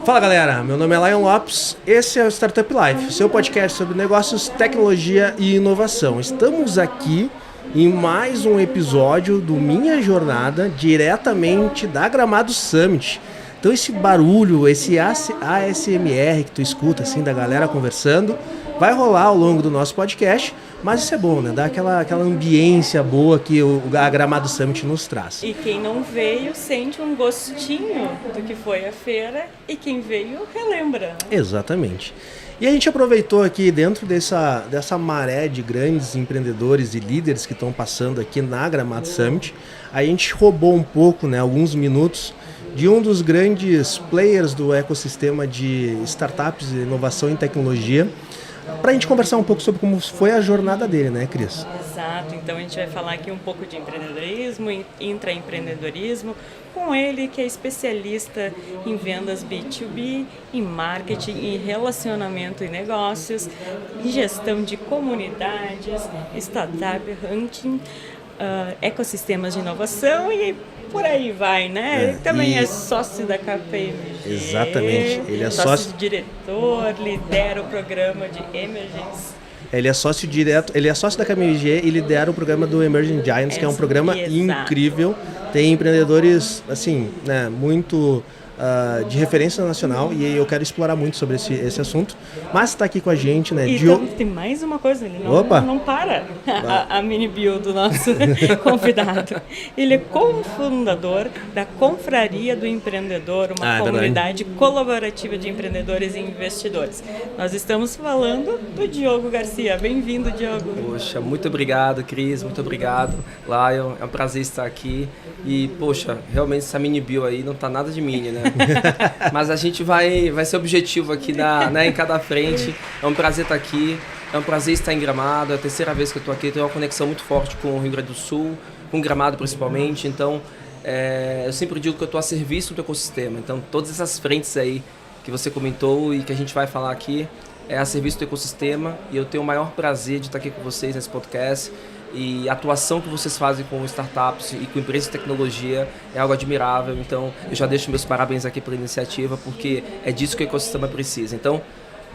Fala galera, meu nome é Lion Lopes, esse é o Startup Life, seu podcast sobre negócios, tecnologia e inovação. Estamos aqui em mais um episódio do Minha Jornada, diretamente da Gramado Summit. Então esse barulho, esse ASMR que tu escuta assim da galera conversando, vai rolar ao longo do nosso podcast, mas isso é bom, né? Dá aquela ambiência boa que a Gramado Summit nos traz. E quem não veio sente um gostinho do que foi a feira e quem veio relembra. Né? Exatamente. E a gente aproveitou aqui dentro dessa maré de grandes empreendedores e líderes que estão passando aqui na Gramado Summit, a gente roubou um pouco, né, alguns minutos de um dos grandes players do ecossistema de startups e inovação em tecnologia, para a gente conversar um pouco sobre como foi a jornada dele, né, Cris? Exato, então a gente vai falar aqui um pouco de empreendedorismo, intraempreendedorismo, com ele que é especialista em vendas B2B, em marketing, em relacionamento e negócios, em gestão de comunidades, startup hunting, ecossistemas de inovação e por aí vai, né? Ele também é sócio da KPMG. Exatamente. Ele é sócio diretor, lidera o programa de Emergence. Ele é sócio da KPMG e lidera o programa do Emerging Giants, que é um programa incrível. Tem empreendedores, assim, né, muito de referência nacional, e eu quero explorar muito sobre esse assunto. Mas está aqui com a gente, né? E tem mais uma coisa, ele não para a mini bio do nosso convidado. Ele é cofundador da Confraria do Empreendedor, uma comunidade colaborativa de empreendedores e investidores. Nós estamos falando do Diogo Garcia. Bem-vindo, Diogo. Poxa, muito obrigado, Cris, muito obrigado, Lion. É um prazer estar aqui. E, poxa, realmente essa mini bio aí não tá nada de mini, né? Mas a gente vai ser objetivo aqui em cada frente. É um prazer estar aqui, é um prazer estar em Gramado, é a terceira vez que eu estou aqui, tenho uma conexão muito forte com o Rio Grande do Sul, com Gramado principalmente, então eu sempre digo que eu estou a serviço do ecossistema, então todas essas frentes aí que você comentou e que a gente vai falar aqui é a serviço do ecossistema, e eu tenho o maior prazer de estar aqui com vocês nesse podcast. E a atuação que vocês fazem com startups e com empresas de tecnologia é algo admirável. Então, eu já deixo meus parabéns aqui pela iniciativa, porque é disso que o ecossistema precisa. Então,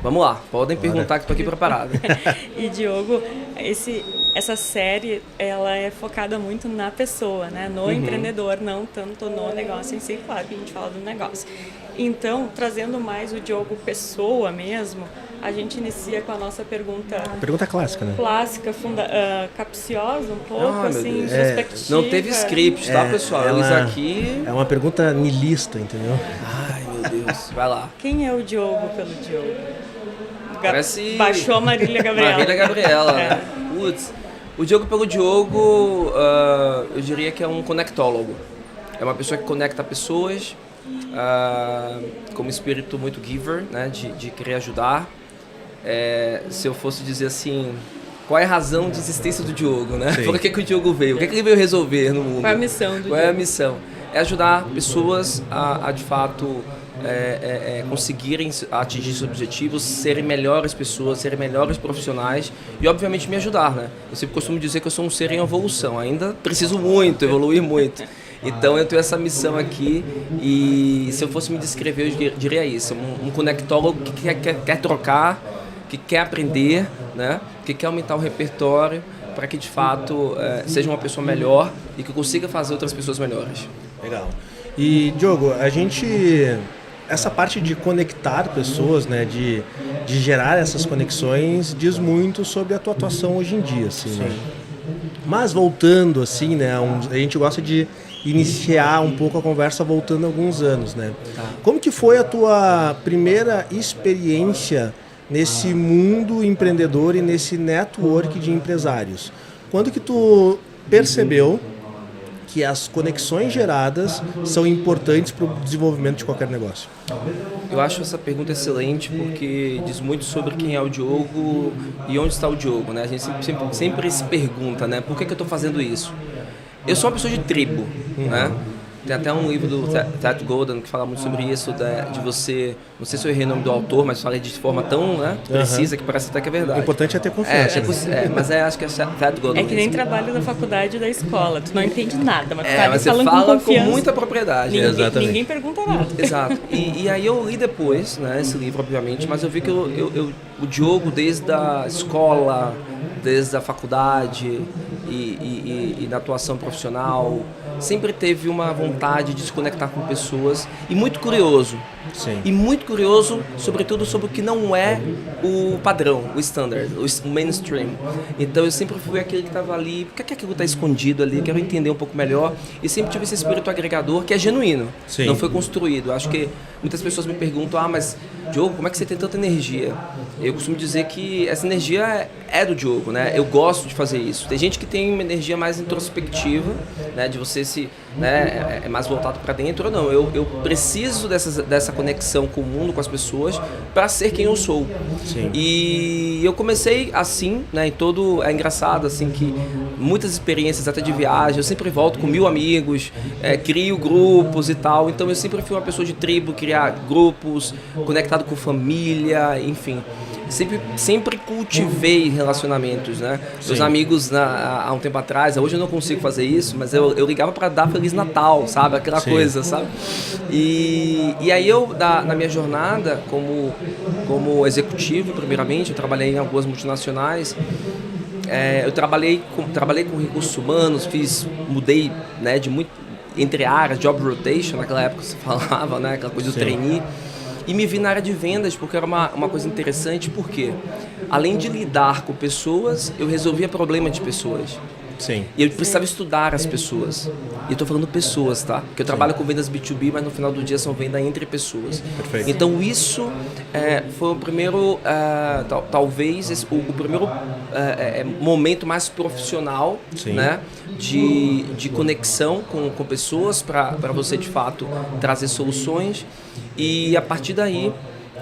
vamos lá, podem perguntar que estou aqui preparado. E Diogo, essa série ela é focada muito na pessoa, né? No empreendedor, não tanto no negócio em si. Claro que a gente fala do negócio. Então, trazendo mais o Diogo pessoa mesmo, a gente inicia com a nossa pergunta... Pergunta clássica, né? Clássica, capciosa um pouco, assim, introspectiva. Não teve script, tá, pessoal? Isso aqui... É uma pergunta niilista, entendeu? Ai, meu Deus. Vai lá. Quem é o Diogo pelo Diogo? Parece... Baixou a Marília Gabriela. Marília Gabriela. Putz. O Diogo pelo Diogo, eu diria que é um conectólogo. É uma pessoa que conecta pessoas, com um espírito muito giver, né, de querer ajudar. Se eu fosse dizer assim, qual é a razão de existência do Diogo, né? Por que o Diogo veio? O que ele veio resolver no mundo? Qual é a missão do Diogo? Qual é a missão? É ajudar pessoas a de fato conseguirem atingir seus objetivos, serem melhores pessoas, serem melhores profissionais e obviamente me ajudar, né? Eu sempre costumo dizer que eu sou um ser em evolução, ainda preciso muito, evoluir muito. Então eu tenho essa missão aqui, e se eu fosse me descrever eu diria isso, um conectólogo que quer trocar, que quer aprender, né? Que quer aumentar o repertório para que de fato seja uma pessoa melhor e que consiga fazer outras pessoas melhores. Legal. E Diogo, essa parte de conectar pessoas, né, de gerar essas conexões, diz muito sobre a tua atuação hoje em dia, assim, né? Mas voltando assim, né, a gente gosta de iniciar um pouco a conversa voltando alguns anos, né? Como que foi a tua primeira experiência nesse mundo empreendedor e nesse network de empresários? Quando que tu percebeu que as conexões geradas são importantes para o desenvolvimento de qualquer negócio? Eu acho essa pergunta excelente, porque diz muito sobre quem é o Diogo e onde está o Diogo, né? A gente sempre se pergunta, né? Por que eu estou fazendo isso? Eu sou uma pessoa de tribo, né? Tem até um livro do Seth Godin que fala muito sobre isso, de você, não sei se eu errei o nome do autor, mas falei de forma tão precisa que parece até que é verdade. O importante é ter confiança. Mas acho que é Seth Godin. É que nem trabalho da faculdade e da escola, tu não entende nada, mas mas você falando fala com muita propriedade. Ninguém pergunta nada. Exato. E aí eu li depois, né, esse livro, obviamente, mas eu vi que o Diogo, desde a escola, desde a faculdade e na atuação profissional, sempre teve uma vontade de se conectar com pessoas e muito curioso. Sim. E muito curioso, sobretudo, sobre o que não é o padrão, o standard, o mainstream. Então eu sempre fui aquele que estava ali, por que aquilo está escondido ali? Quero entender um pouco melhor. E sempre tive esse espírito agregador que é genuíno, Sim. não foi construído. Acho que muitas pessoas me perguntam, mas Diogo, como é que você tem tanta energia? Eu costumo dizer que essa energia é do Diogo, né? Eu gosto de fazer isso. Tem gente que tem uma energia mais introspectiva, né? De você é mais voltado para dentro. Não, eu preciso dessa conexão com o mundo, com as pessoas, para ser quem eu sou. Sim. E eu comecei assim, né? É engraçado, assim, que muitas experiências até de viagem, eu sempre volto com 1000 amigos, crio grupos e tal. Então eu sempre fui uma pessoa de tribo, criar grupos, conectado com família, enfim. Sempre cultivei relacionamentos, né? Sim. Meus amigos há um tempo atrás, hoje eu não consigo fazer isso, mas eu ligava para dar Feliz Natal, sabe? Aquela Sim. coisa, sabe? E aí na minha jornada como executivo, primeiramente, eu trabalhei em algumas multinacionais. Eu trabalhei com recursos humanos, mudei, né, de muito, entre áreas, job rotation, naquela época se falava, né? Aquela coisa do trainee. E me vi na área de vendas porque era uma coisa interessante, porque além de lidar com pessoas, eu resolvia problema de pessoas. Sim. E eu precisava estudar as pessoas. E eu estou falando pessoas, tá? Porque eu trabalho com vendas B2B, mas no final do dia são vendas entre pessoas. Perfeito. Então isso foi o primeiro, talvez o primeiro momento mais profissional, Sim. né? De conexão com pessoas para você de fato trazer soluções. E a partir daí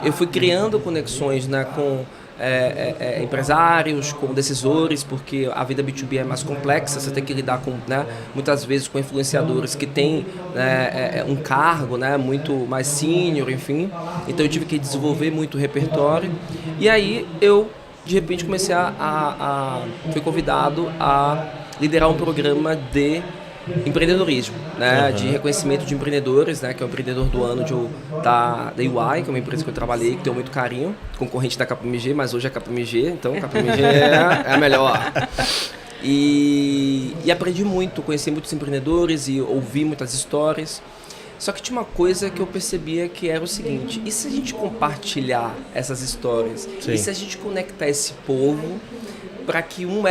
eu fui criando conexões, né, com empresários, com decisores, porque a vida B2B é mais complexa, você tem que lidar com, né, muitas vezes com influenciadores que têm um cargo, né, muito mais senior, enfim. Então eu tive que desenvolver muito repertório. E aí eu, de repente, fui convidado a liderar um programa de empreendedorismo, né, de reconhecimento de empreendedores, né, que é o empreendedor do ano da UI, que é uma empresa que eu trabalhei, que tenho muito carinho, concorrente da KPMG, mas hoje é KPMG, então KPMG é a melhor. E aprendi muito, conheci muitos empreendedores e ouvi muitas histórias. Só que tinha uma coisa que eu percebia que era o seguinte: e se a gente compartilhar essas histórias? Sim. E se a gente conectar esse povo para que um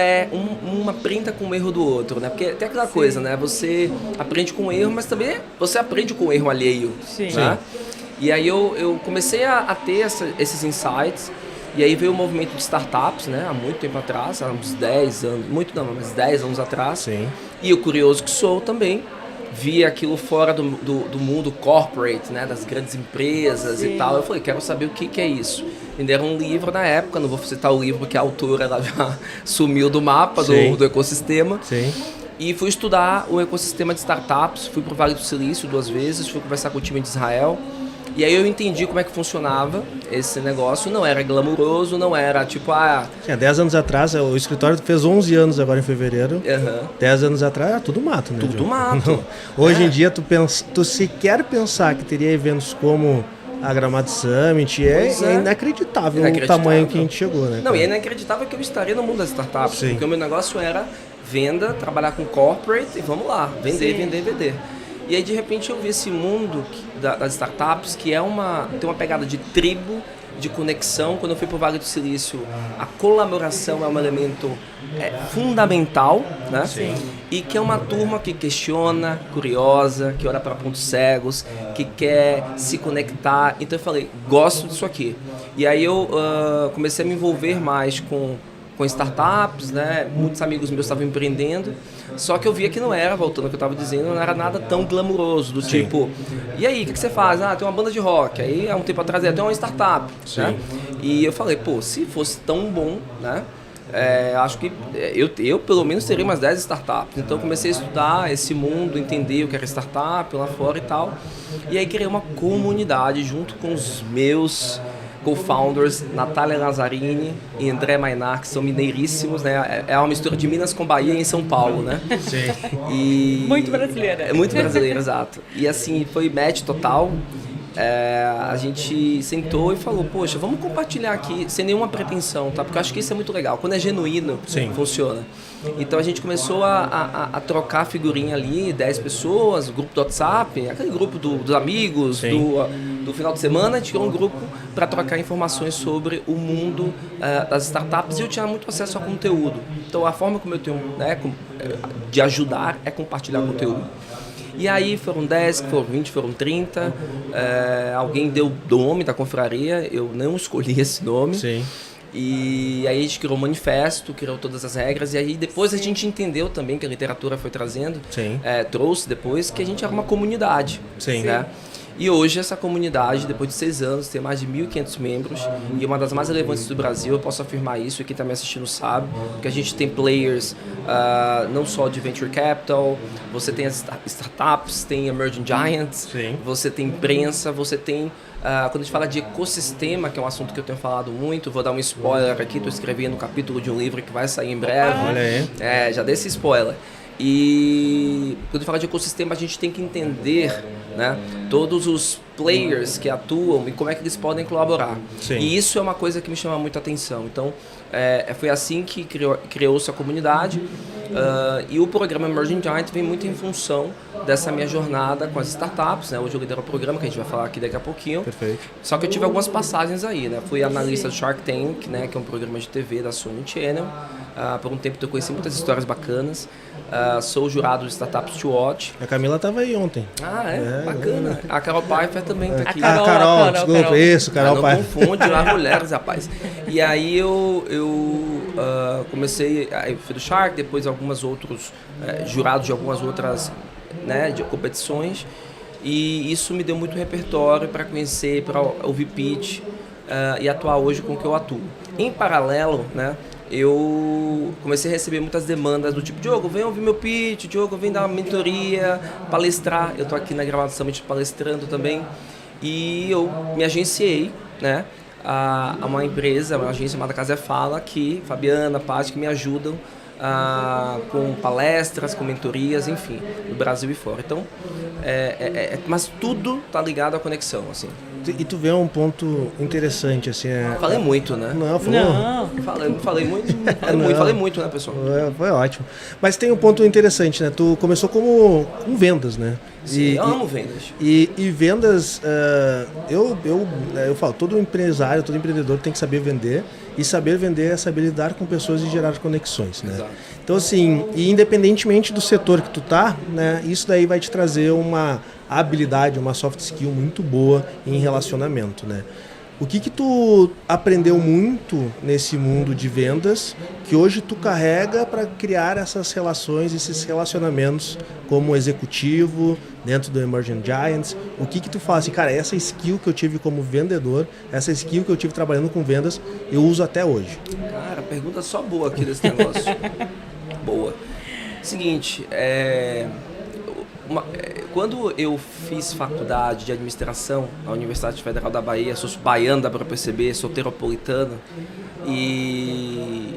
aprenda com o erro do outro, né? Porque tem aquela coisa, né? Você aprende com o erro, mas também você aprende com o erro alheio. Sim. Né? E aí eu comecei a ter esses insights, e aí veio o movimento de startups, né? Há muito tempo atrás, há uns 10 anos, mas 10 anos atrás. Sim. E eu, curioso que sou também, via aquilo fora do mundo corporate, né, das grandes empresas. Sim. E tal. Eu falei, quero saber o que é isso. Me deram um livro na época, não vou citar o livro porque a autora ela já sumiu do mapa do ecossistema. Sim. E fui estudar o ecossistema de startups, fui para o Vale do Silício 2 vezes, fui conversar com o time de Israel. E aí eu entendi como é que funcionava esse negócio. Não era glamuroso, não era tipo... Há 10 anos atrás, o escritório fez 11 anos agora em fevereiro. 10 anos atrás era tudo mato, né? Tudo mato. Não. Hoje em dia, tu sequer pensar que teria eventos como a Gramado Summit é inacreditável o tamanho que a gente chegou, né? Não, e é inacreditável que eu estaria no mundo das startups. Sim. Porque o meu negócio era venda, trabalhar com corporate e vamos lá, vender, Sim. vender. E aí, de repente, eu vi esse mundo das startups que tem uma pegada de tribo, de conexão. Quando eu fui para o Vale do Silício, a colaboração é um elemento fundamental, né? Sim. E que é uma turma que questiona, curiosa, que olha para pontos cegos, que quer se conectar. Então eu falei, gosto disso aqui. E aí eu comecei a me envolver mais com startups, né? Muitos amigos meus estavam empreendendo, só que eu via que não era, voltando ao que eu estava dizendo, não era nada tão glamuroso, do Sim. tipo, e aí, o que você faz? Tem uma banda de rock, aí há um tempo atrás tem uma startup, né? E eu falei, se fosse tão bom, né? acho que eu pelo menos teria umas 10 startups. Então eu comecei a estudar esse mundo, entender o que era startup lá fora e tal. E aí criei uma comunidade junto com os meus co-founders, Natália Lazzarini e André Mainar, que são mineiríssimos, né? É uma mistura de Minas com Bahia em São Paulo, né? Sim. E Muito brasileira. É muito brasileira, exato. E assim, foi match total. A gente sentou e falou, poxa, vamos compartilhar aqui sem nenhuma pretensão, tá? Porque eu acho que isso é muito legal. Quando é genuíno, Sim. funciona. Então a gente começou a trocar figurinha ali, 10 pessoas, grupo do WhatsApp, aquele grupo dos amigos, do final de semana, a gente criou um grupo para trocar informações sobre o mundo das startups, e eu tinha muito acesso a conteúdo. Então a forma como eu tenho, né, de ajudar é compartilhar conteúdo. E aí foram 10, foram 20, foram 30, alguém deu o nome da confraria, eu não escolhi esse nome. Sim. E aí a gente criou um manifesto, criou todas as regras, e aí depois a gente entendeu também que a literatura foi trazendo, trouxe depois que a gente era uma comunidade. Sim. Né? E hoje essa comunidade, depois de 6 anos, tem mais de 1.500 membros e é uma das mais relevantes do Brasil, eu posso afirmar isso, e quem está me assistindo sabe, porque a gente tem players não só de Venture Capital, você tem as startups, tem Emerging Giants, você tem imprensa, você tem... quando a gente fala de ecossistema, que é um assunto que eu tenho falado muito, vou dar um spoiler aqui, estou escrevendo um capítulo de um livro que vai sair em breve. Olha aí. Já dei esse spoiler. E quando a gente fala de ecossistema, a gente tem que entender, né, todos os players que atuam e como é que eles podem colaborar. Sim. E isso é uma coisa que me chama muito a atenção. Então, foi assim que criou-se a comunidade. E o programa Emerging Giant vem muito em função dessa minha jornada com as startups, né? Hoje eu lidero o programa, que a gente vai falar aqui daqui a pouquinho. Perfeito. Só que eu tive algumas passagens aí, né? Fui analista do Shark Tank, né? Que é um programa de TV da Sony Channel. Por um tempo eu conheci muitas histórias bacanas. Sou jurado de Startups to Watch. A Camila estava aí ontem. Bacana. A Carol Pfeiffer também tá aqui. Carol, desculpa, isso, Carol Pfeiffer. Pfeiffer. Não confunde as mulheres, rapaz. E aí eu comecei, eu fui do Shark, depois algumas outros, jurados de algumas outras, né, de competições, e isso me deu muito repertório para conhecer, para ouvir pitch e atuar hoje com o que eu atuo. Em paralelo, né, eu comecei a receber muitas demandas do tipo, Diogo, vem ouvir meu pitch, Diogo, vem dar uma mentoria, palestrar. Eu estou aqui na Gramado Summit palestrando também, e eu me agenciei, né, a uma empresa, uma agência chamada Casa Fala, que Fabiana, Paty, que me ajudam com palestras, com mentorias, enfim, no Brasil e fora. Então, mas tudo tá ligado à conexão, assim. E tu vê um ponto interessante, assim... Falei muito, né? Não, falou. Não. Falei muito, né, pessoal? Foi ótimo. Mas tem um ponto interessante, né? Tu começou com vendas, né? Sim, eu amo vendas. E vendas, eu falo, todo empresário, todo empreendedor tem que saber vender, e saber vender é saber lidar com pessoas e gerar conexões, né? Exato. Então, assim, e independentemente do setor que tu tá, né, isso daí vai te trazer uma habilidade, uma soft skill muito boa em relacionamento, né? O que tu aprendeu muito nesse mundo de vendas que hoje tu carrega para criar essas relações, esses relacionamentos como executivo dentro do Emerging Giants? O que tu fala assim, cara, essa skill que eu tive como vendedor, essa skill que eu tive trabalhando com vendas, eu uso até hoje? Cara, pergunta só boa aqui desse negócio. Boa. Seguinte, quando eu fiz faculdade de administração na Universidade Federal da Bahia, sou baiano, dá para perceber, sou teropolitano, e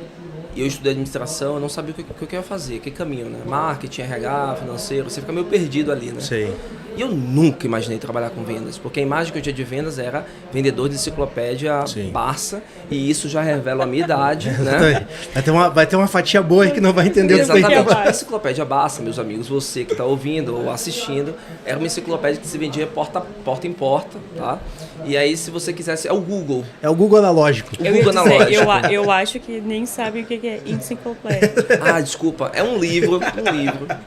eu estudei administração, eu não sabia o que eu ia fazer, que caminho, né? Marketing, RH, financeiro, você fica meio perdido ali, né? Sei. E eu nunca imaginei trabalhar com vendas, porque a imagem que eu tinha de vendas era vendedor de enciclopédia Barça, e isso já revela a minha idade, né? Vai ter uma fatia boa aí que não vai entender o que foi. Exatamente. A enciclopédia Barça, meus amigos, você que está ouvindo ou assistindo, era uma enciclopédia que se vendia porta em porta, tá? E aí, se você quisesse, é o Google. É o Google analógico. Eu acho que nem sabem o que é enciclopédia. Desculpa, é um livro,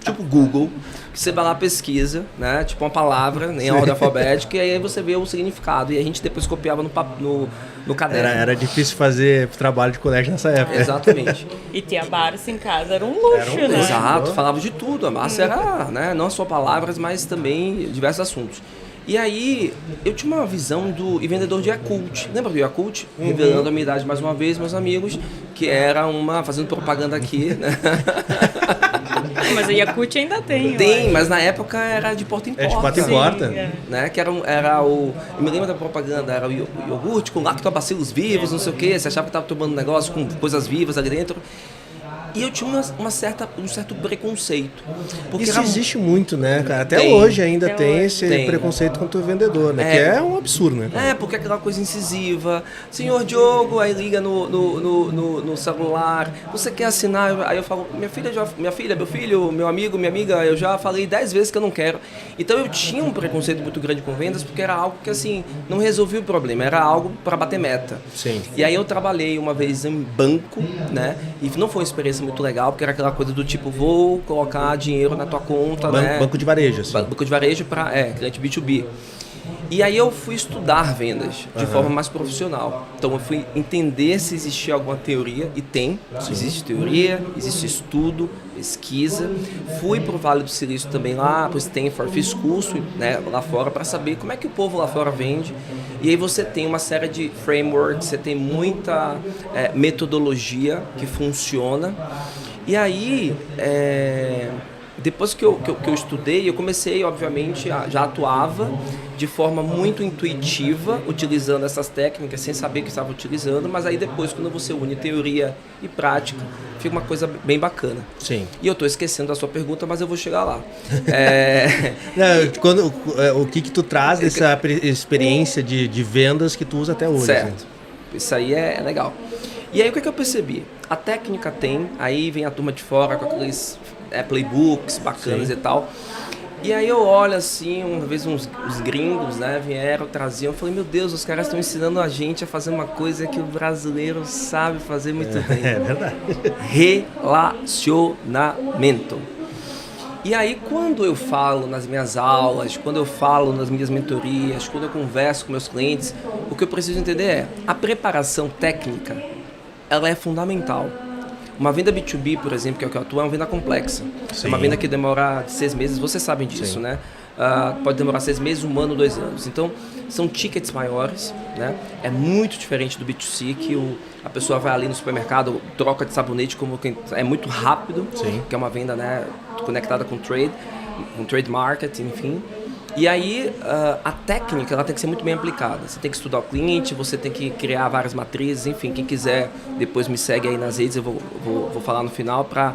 tipo Google, que você vai lá pesquisa, né? Tipo uma palavra em ordem alfabética, e aí você vê o significado. E a gente depois copiava no caderno. Era difícil fazer trabalho de colégio nessa época. Exatamente. E ter a Barça em casa era um luxo, né? Exato, falava de tudo. A Barça era, né, não só palavras, mas também diversos assuntos. E aí, eu tinha uma visão do vendedor de Yakult. Lembra do Yakult? Revelando a minha idade mais uma vez, meus amigos, que era fazendo propaganda aqui, né? Mas a Yakult ainda tem. Tem, mas na época era de porta em porta. É de porta em porta. Sim, é. Né? Que era eu me lembro da propaganda, era o iogurte com lactobacilos vivos, não sei o que, você achava que estava tomando um negócio com coisas vivas ali dentro. E eu tinha um certo preconceito. Porque Isso existe muito, né, cara? Até Tem. hoje ainda Até tem hoje. esse Tem. preconceito contra o vendedor, né? Que é um absurdo, né? É, porque aquela coisa incisiva. Senhor Diogo, aí liga no celular. Você quer assinar? Aí eu falo, minha filha, meu filho, meu amigo, minha amiga, eu já falei 10 vezes que eu não quero. Então eu tinha um preconceito muito grande com vendas, porque era algo que, assim, não resolvia o problema. Era algo para bater meta. Sim. E aí eu trabalhei uma vez em banco, né? E não foi uma experiência muito legal, porque era aquela coisa do tipo, vou colocar dinheiro na tua conta, né? Banco de varejo, assim. Banco de varejo para cliente B2B. E aí eu fui estudar vendas de forma mais profissional. Então eu fui entender se existia alguma teoria, e tem. Existe teoria, existe estudo, pesquisa. Fui para o Vale do Silício também lá, para o Stanford, fiz curso, né, lá fora para saber como é que o povo lá fora vende. E aí você tem uma série de frameworks, você tem muita metodologia que funciona. E aí, depois que eu estudei, eu comecei, obviamente, já atuava de forma muito intuitiva, utilizando essas técnicas, sem saber que estava utilizando, mas aí depois, quando você une teoria e prática, fica uma coisa bem bacana. Sim. E eu estou esquecendo a sua pergunta, mas eu vou chegar lá. Não, o que tu traz dessa experiência de vendas que tu usa até hoje? Certo. Assim? Isso aí é legal. E aí o que eu percebi? A técnica tem, aí vem a turma de fora com aqueles playbooks bacanas. Sim. E tal. E aí eu olho assim, uma vez os gringos, né, vieram, traziam, eu falei, meu Deus, os caras estão ensinando a gente a fazer uma coisa que o brasileiro sabe fazer muito bem. É verdade. Relacionamento. E aí quando eu falo nas minhas aulas, quando eu falo nas minhas mentorias, quando eu converso com meus clientes, o que eu preciso entender é, a preparação técnica, ela é fundamental. Uma venda B2B, por exemplo, que é o que eu atuo, é uma venda complexa. Sim. É uma venda que demora 6 meses, vocês sabem disso, Sim. né? Pode demorar 6 meses, 1 ano, 2 anos. Então, são tickets maiores, né? É muito diferente do B2C, que a pessoa vai ali no supermercado, troca de sabonete, é muito rápido. Sim. Que é uma venda, né, conectada com trade marketing, enfim. E aí, a técnica ela tem que ser muito bem aplicada. Você tem que estudar o cliente, você tem que criar várias matrizes, enfim. Quem quiser, depois me segue aí nas redes, eu vou falar no final para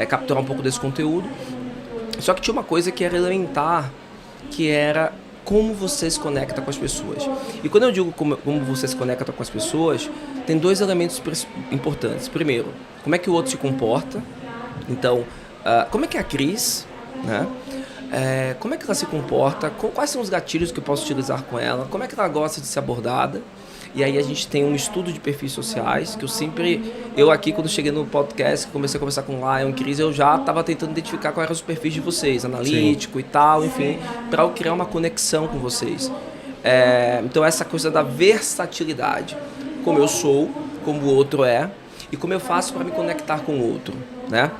capturar um pouco desse conteúdo. Só que tinha uma coisa que era elementar, que era como você se conecta com as pessoas. E quando eu digo como você se conecta com as pessoas, tem 2 elementos importantes. Primeiro, como é que o outro se comporta. Então, como é que é a Cris, né? Como é que ela se comporta, quais são os gatilhos que eu posso utilizar com ela, como é que ela gosta de ser abordada. E aí a gente tem um estudo de perfis sociais, que eu aqui quando cheguei no podcast, comecei a conversar com o Lion, Cris, eu já estava tentando identificar quais eram os perfis de vocês, analítico. Sim. E tal, enfim, para eu criar uma conexão com vocês. Então essa coisa da versatilidade, como eu sou, como o outro é, e como eu faço para me conectar com o outro, né?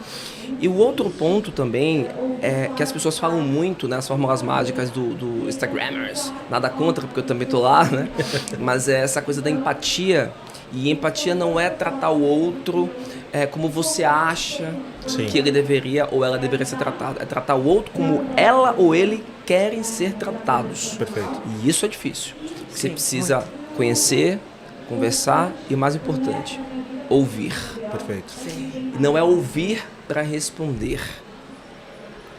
E o outro ponto também é que as pessoas falam muito, né, as fórmulas mágicas do Instagrammers, nada contra, porque eu também tô lá, né? Mas é essa coisa da empatia, e empatia não é tratar o outro como você acha. Sim. Que ele deveria ou ela deveria ser tratado, é tratar o outro como ela ou ele querem ser tratados. Perfeito. E isso é difícil. Você precisa conhecer, conversar e, mais importante, ouvir. Perfeito. Sim. Não é ouvir para responder,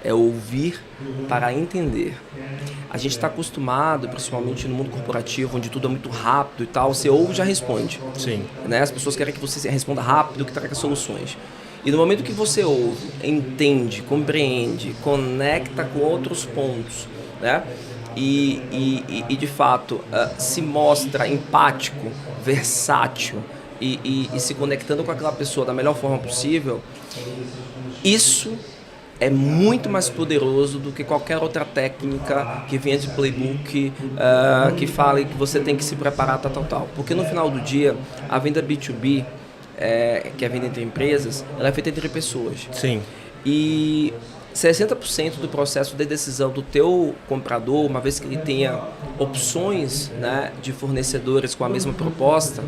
é ouvir para entender. A gente está acostumado, principalmente no mundo corporativo, onde tudo é muito rápido e tal, você ouve e já responde. Sim. Né? As pessoas querem que você responda rápido, que traga soluções. E no momento que você ouve, entende, compreende, conecta com outros pontos, né? E de fato se mostra empático, versátil, e se conectando com aquela pessoa da melhor forma possível, isso é muito mais poderoso do que qualquer outra técnica que venha de playbook, que fale que você tem que se preparar, tal. Porque no final do dia, a venda B2B, que é a venda entre empresas, ela é feita entre pessoas. Sim. E 60% do processo de decisão do teu comprador, uma vez que ele tenha opções, né, de fornecedores com a mesma proposta,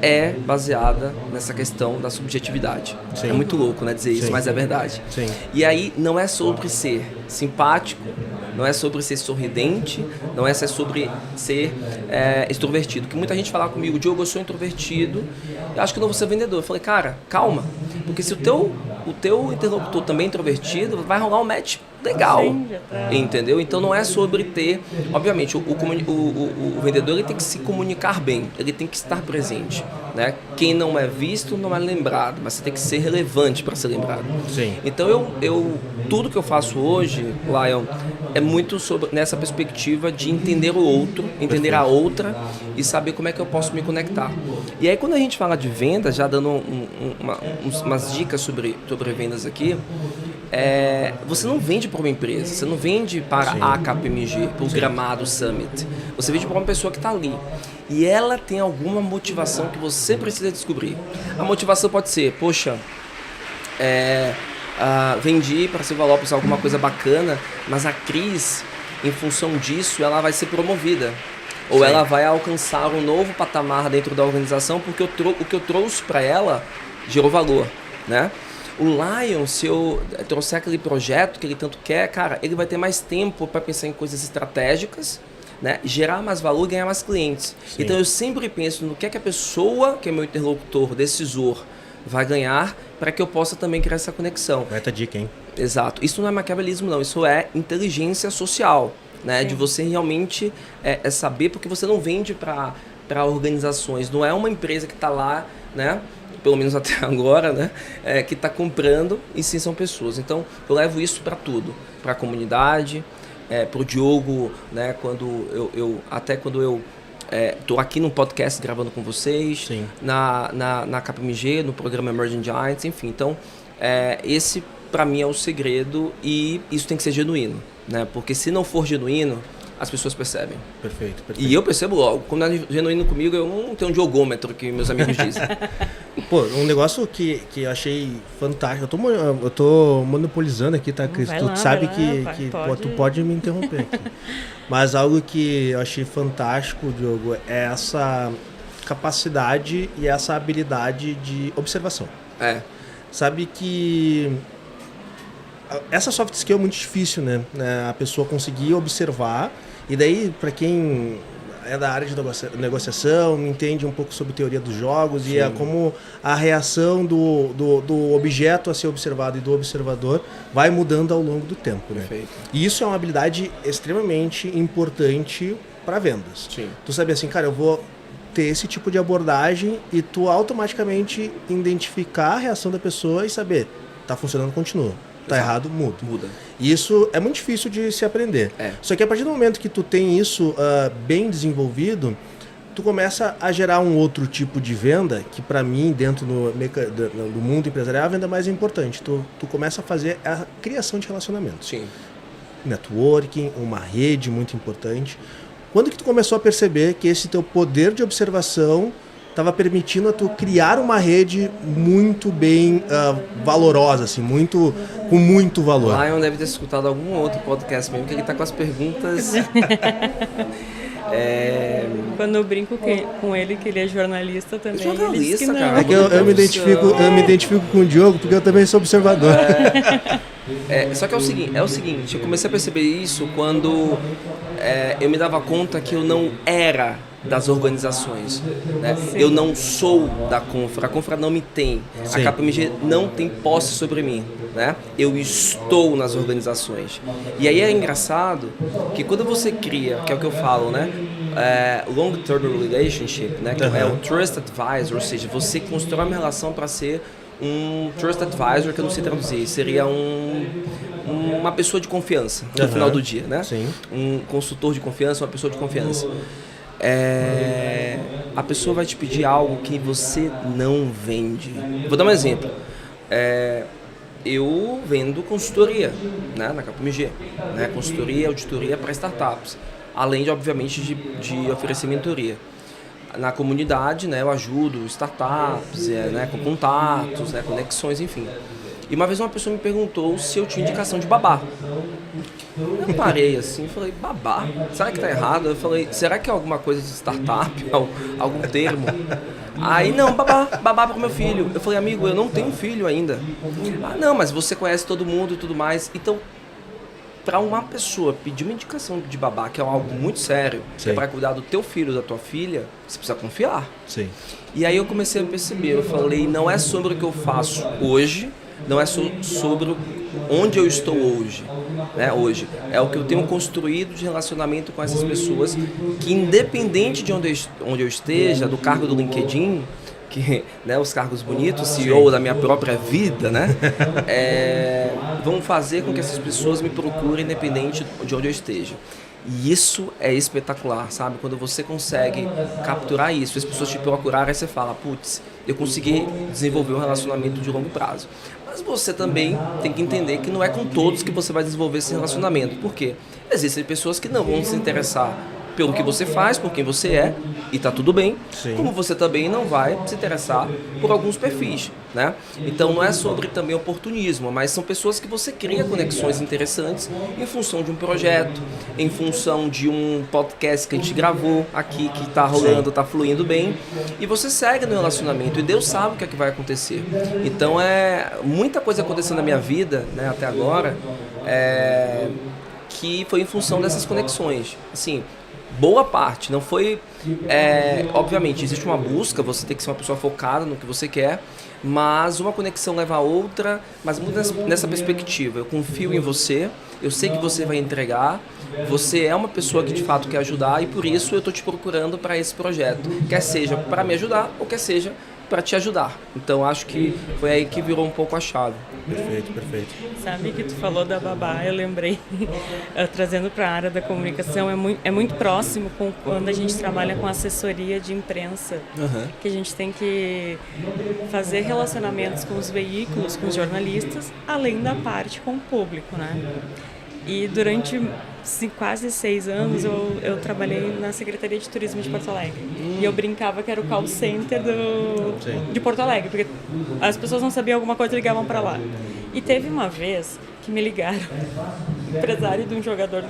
é baseada nessa questão da subjetividade. Sim. É muito louco, né, dizer isso, sim, mas é verdade. Sim. E aí não é sobre ser simpático, não é sobre ser sorridente, não é sobre ser extrovertido. Que muita gente fala comigo, Diogo, eu sou introvertido, eu acho que não vou ser vendedor. Eu falei, cara, calma, porque se o teu interlocutor também é introvertido, vai rolar um match legal, sim, entendeu? Então não é sobre ter, obviamente, o vendedor ele tem que se comunicar bem, ele tem que estar presente, né? Quem não é visto não é lembrado, mas você tem que ser relevante para ser lembrado. Sim. Então tudo que eu faço hoje, Lion, é muito sobre nessa perspectiva de entender o outro, entender a outra e saber como é que eu posso me conectar. E aí quando a gente fala de vendas, já dando umas dicas sobre vendas aqui, você não vende para uma empresa, você não vende para sim, a KPMG, para o Gramado Summit. Você vende para uma pessoa que está ali. E ela tem alguma motivação que você precisa descobrir. A motivação pode ser, poxa, vendi para Silva Lopes alguma coisa bacana, mas a Cris, em função disso, ela vai ser promovida. Ou sim, ela vai alcançar um novo patamar dentro da organização, porque o que eu trouxe para ela gerou valor, né? O Lion, se eu trouxer aquele projeto que ele tanto quer, cara, ele vai ter mais tempo para pensar em coisas estratégicas, né? Gerar mais valor e ganhar mais clientes. Sim. Então eu sempre penso no que é que a pessoa, que é meu interlocutor, decisor, vai ganhar para que eu possa também criar essa conexão. Baita dica, hein? Exato. Isso não é maquiavelismo, não. Isso é inteligência social, né? De você realmente saber, porque você não vende para organizações. Não é uma empresa que está lá, né? Pelo menos até agora, né, que está comprando, e sim são pessoas. Então, eu levo isso para tudo, para a comunidade, para o Diogo, né, até quando eu estou aqui no podcast gravando com vocês, sim, na KPMG, no programa Emerging Giants, enfim. Então, esse para mim é o segredo, e isso tem que ser genuíno, né, porque se não for genuíno, as pessoas percebem. Perfeito. E eu percebo logo. Quando é genuíno comigo, eu não tenho um diogômetro, que meus amigos dizem. Pô, um negócio que eu achei fantástico. Eu tô monopolizando aqui, tá, Cris? Tu sabe que tu pode me interromper aqui. Mas algo que eu achei fantástico, Diogo, é essa capacidade e essa habilidade de observação. Sabe que essa soft skill é muito difícil, né? A pessoa conseguir observar. E daí, para quem é da área de negociação, entende um pouco sobre teoria dos jogos, sim, e como a reação do objeto a ser observado e do observador vai mudando ao longo do tempo, né? Perfeito. E isso é uma habilidade extremamente importante para vendas. Sim. Tu sabe assim, cara, eu vou ter esse tipo de abordagem e tu automaticamente identificar a reação da pessoa e saber, tá funcionando, continua. Tá errado, muda. E isso é muito difícil de se aprender. Só que a partir do momento que tu tem isso bem desenvolvido, tu começa a gerar um outro tipo de venda, que para mim, dentro do mundo empresarial, a venda mais importante. Tu começa a fazer a criação de relacionamentos. Sim. Networking, uma rede muito importante. Quando que tu começou a perceber que esse teu poder de observação estava permitindo a tu criar uma rede muito bem valorosa, assim, com muito valor? O Lion deve ter escutado algum outro podcast mesmo, que ele está com as perguntas... Quando eu brinco com ele, que ele é jornalista também, jornalista, ele diz que não. Cara, é que eu me identifico com o Diogo, porque eu também sou observador. Só que é o seguinte, eu comecei a perceber isso quando eu me dava conta que eu não era das organizações, né? Eu não sou da Confra, a Confra não me tem, sim, a KPMG não tem posse sobre mim, né? Eu estou nas organizações. E aí é engraçado que quando você cria, que é o que eu falo, né? Long term relationship, né? Que é o trust advisor, ou seja, você constrói uma relação para ser um trust advisor, que eu não sei traduzir, seria uma pessoa de confiança no final do dia, né? Sim. Um consultor de confiança, uma pessoa de confiança. A pessoa vai te pedir algo que você não vende. Vou dar um exemplo. Eu vendo consultoria, né, na KPMG, né, consultoria, auditoria para startups, além de, obviamente, de oferecer mentoria. na comunidade, né, eu ajudo startups, né, com contatos, né, conexões, enfim. E uma vez uma pessoa me perguntou se eu tinha indicação de babá. Eu parei assim e falei, babá? Será que tá errado? Eu falei, será que é alguma coisa de startup? Algum termo? Aí, não, babá para o meu filho. Eu falei, amigo, eu não tenho filho ainda. Ah, não, mas você conhece todo mundo e tudo mais. Então, para uma pessoa pedir uma indicação de babá, que é algo muito sério, que é para cuidar do teu filho, da tua filha, você precisa confiar. Sim. E aí eu comecei a perceber, eu falei, não é sobre o que eu faço hoje, não é sobre onde eu estou hoje, né? Hoje é o que eu tenho construído de relacionamento com essas pessoas, que independente de onde eu esteja, do cargo do LinkedIn, que, né, os cargos bonitos, CEO da minha própria vida, né, vão fazer com que essas pessoas me procurem independente de onde eu esteja. E isso é espetacular, sabe? Quando você consegue capturar isso, as pessoas te procurarem, aí você fala, putz, eu consegui desenvolver um relacionamento de longo prazo. Mas você também tem que entender que não é com todos que você vai desenvolver esse relacionamento. Por quê? Existem pessoas que não vão se interessar pelo que você faz, por quem você é, e tá tudo bem. Sim. Como você também não vai se interessar por alguns perfis, né? Então não é sobre também oportunismo, mas são pessoas que você cria conexões interessantes em função de um projeto, em função de um podcast que a gente gravou aqui, que tá rolando, tá fluindo bem, e você segue no relacionamento, e Deus sabe o que é que vai acontecer. Então muita coisa acontecendo na minha vida, né, até agora, que foi em função dessas conexões. Assim, boa parte, não foi... obviamente, existe uma busca, você tem que ser uma pessoa focada no que você quer, mas uma conexão leva a outra, mas muito nessa perspectiva. Eu confio em você, eu sei que você vai entregar, você é uma pessoa que de fato quer ajudar, e por isso eu estou te procurando para esse projeto, quer seja para me ajudar ou quer seja para te ajudar. Então acho que foi aí que virou um pouco a chave. Perfeito, perfeito. Sabe que tu falou da babá, eu lembrei, trazendo para a área da comunicação, é muito próximo com quando a gente trabalha com assessoria de imprensa, que a gente tem que fazer relacionamentos com os veículos, com os jornalistas, além da parte com o público, né? E durante quase 6 anos eu trabalhei na Secretaria de Turismo de Porto Alegre. E eu brincava que era o call center de Porto Alegre, porque as pessoas não sabiam alguma coisa e ligavam para lá. E teve uma vez que me ligaram, o empresário de um jogador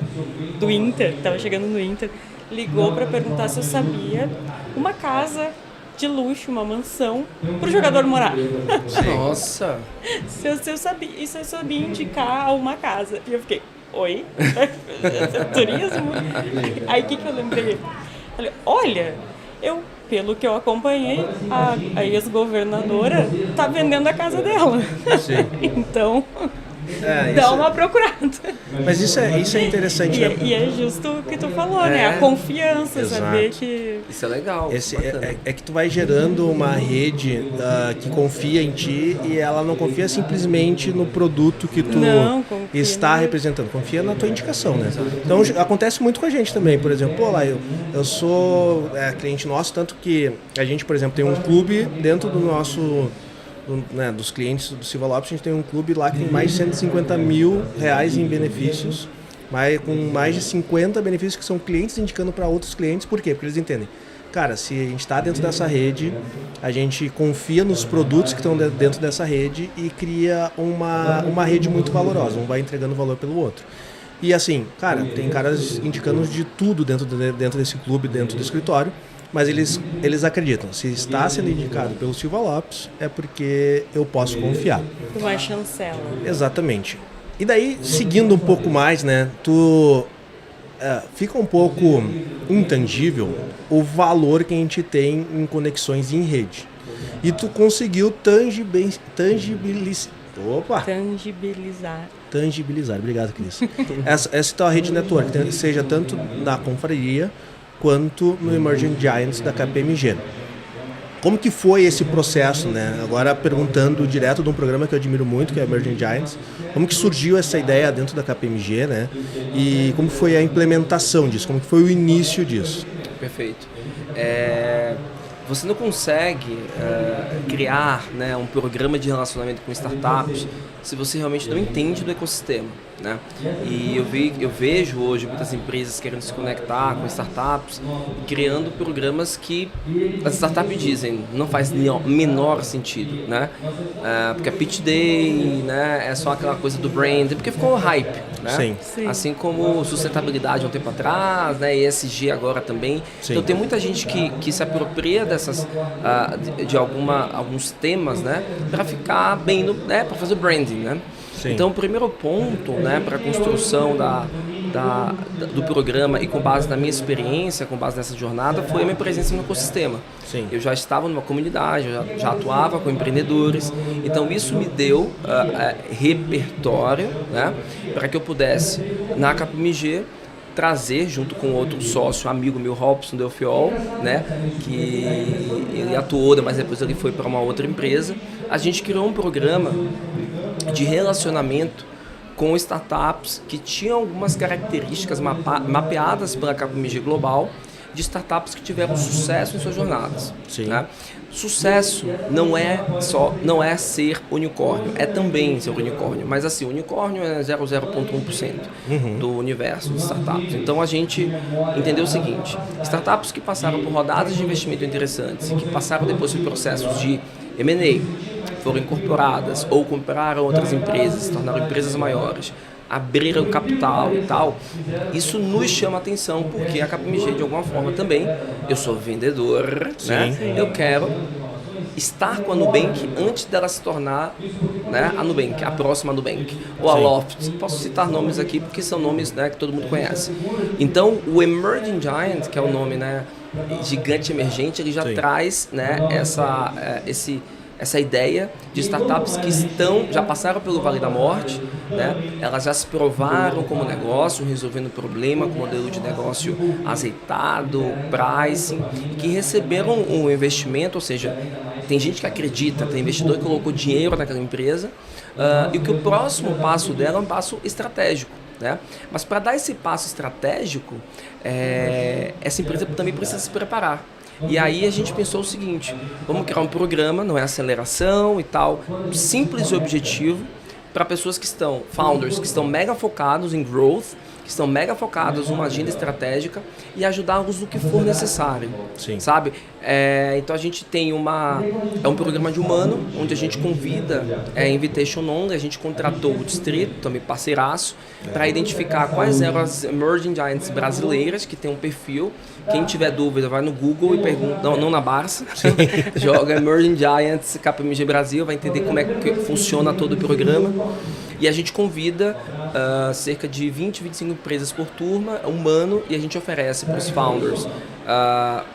do Inter, que estava chegando no Inter, ligou para perguntar se eu sabia uma casa de luxo, uma mansão, para o jogador morar. Nossa! se eu sabia indicar uma casa. E eu fiquei, oi? Turismo? Aí o que eu lembrei? Falei, olha, pelo que eu acompanhei, a ex-governadora tá vendendo a casa dela. Sim. Então, dá uma procurada. Mas isso é interessante. E é justo o que tu falou, né? A confiança, exato. Saber que... Isso é legal. É que tu vai gerando uma rede que confia em ti, e ela não confia simplesmente no produto que tu está representando. Confia na tua indicação, né? Então acontece muito com a gente também. Por exemplo, eu sou cliente nosso, tanto que a gente, por exemplo, tem um clube dentro do nosso... Né, dos clientes do Silva Lopes, a gente tem um clube lá que tem mais de 150 mil reais em benefícios, com mais de 50 benefícios que são clientes indicando para outros clientes. Por quê? Porque eles entendem, cara, se a gente está dentro dessa rede, a gente confia nos produtos que estão dentro dessa rede e cria uma rede muito valorosa, um vai entregando valor pelo outro. E assim, cara, tem caras indicando de tudo dentro desse clube, dentro do escritório, mas eles acreditam, se está sendo indicado pelo Silva Lopes, é porque eu posso confiar. Uma chancela. Exatamente. E daí, seguindo um pouco mais, né, fica um pouco intangível o valor que a gente tem em conexões em rede. E tu conseguiu tangibilizar. Obrigado, Cris. essa tua rede network, seja tanto na confraria quanto no Emerging Giants da KPMG. Como que foi esse processo, né? Agora perguntando direto de um programa que eu admiro muito, que é o Emerging Giants, como que surgiu essa ideia dentro da KPMG, né? E como foi a implementação disso, como que foi o início disso? Perfeito. Você não consegue criar, né, um programa de relacionamento com startups se você realmente não entende do ecossistema. né? E eu vejo hoje muitas empresas querendo se conectar com startups, criando programas que as startups dizem não faz menor sentido, né? Porque a Pitch Day, né, é só aquela coisa do brand, porque ficou um hype, né? Sim. Assim como sustentabilidade um tempo atrás, né, ESG agora também. Sim. Então tem muita gente que se apropria dessas de alguns temas, né, para ficar bem, né, para fazer branding, né? Sim. Então o primeiro ponto, né, para a construção do programa e com base na minha experiência, com base nessa jornada, foi a minha presença no ecossistema. Sim. Eu já estava numa comunidade, eu já atuava com empreendedores, então isso me deu repertório, né, para que eu pudesse, na KPMG, trazer, junto com outro sócio, amigo meu, Robson Delfiol, né, que ele atuou, mas depois ele foi para uma outra empresa. A gente criou um programa de relacionamento com startups que tinham algumas características mapeadas pela KPMG Global, de startups que tiveram sucesso em suas jornadas. Sim. Né? Sucesso não é ser unicórnio, é também ser unicórnio, mas assim, unicórnio é 0,1% do universo de startups. Então a gente entendeu o seguinte: startups que passaram por rodadas de investimento interessantes, que passaram depois por processos de M&A, foram incorporadas ou compraram outras empresas, se tornaram empresas maiores, abriram capital e tal, isso nos chama atenção, porque a KPMG, de alguma forma também, eu sou vendedor, né? Eu quero estar com a Nubank antes dela se tornar, né, a Nubank, a próxima Nubank, ou a Loft. Posso citar nomes aqui porque são nomes, né, que todo mundo conhece. Então, o Emerging Giant, que é o nome, né, gigante emergente, ele já traz, né, essa ideia de startups que já passaram pelo Vale da Morte, né? Elas já se provaram como negócio, resolvendo problema com modelo de negócio azeitado, pricing, e que receberam um investimento, ou seja, tem gente que acredita, tem investidor que colocou dinheiro naquela empresa, e que o próximo passo dela é um passo estratégico. Né? Mas para dar esse passo estratégico, essa empresa também precisa se preparar. E aí a gente pensou o seguinte: vamos criar um programa, não é aceleração e tal, simples e objetivo, para pessoas que estão, founders, que estão mega focados em growth, que estão mega focados numa agenda estratégica e ajudá-los no que for necessário, sabe? Então a gente tem um programa de 1 ano, onde a gente convida, invitation only, a gente contratou o distrito, também parceiraço, para identificar quais eram as Emerging Giants brasileiras, que tem um perfil. Quem tiver dúvida, vai no Google e pergunta, não na Barça, joga Emerging Giants KPMG Brasil, vai entender como é que funciona todo o programa. E a gente convida cerca de 20, 25 empresas por turma, 1 ano, e a gente oferece para os founders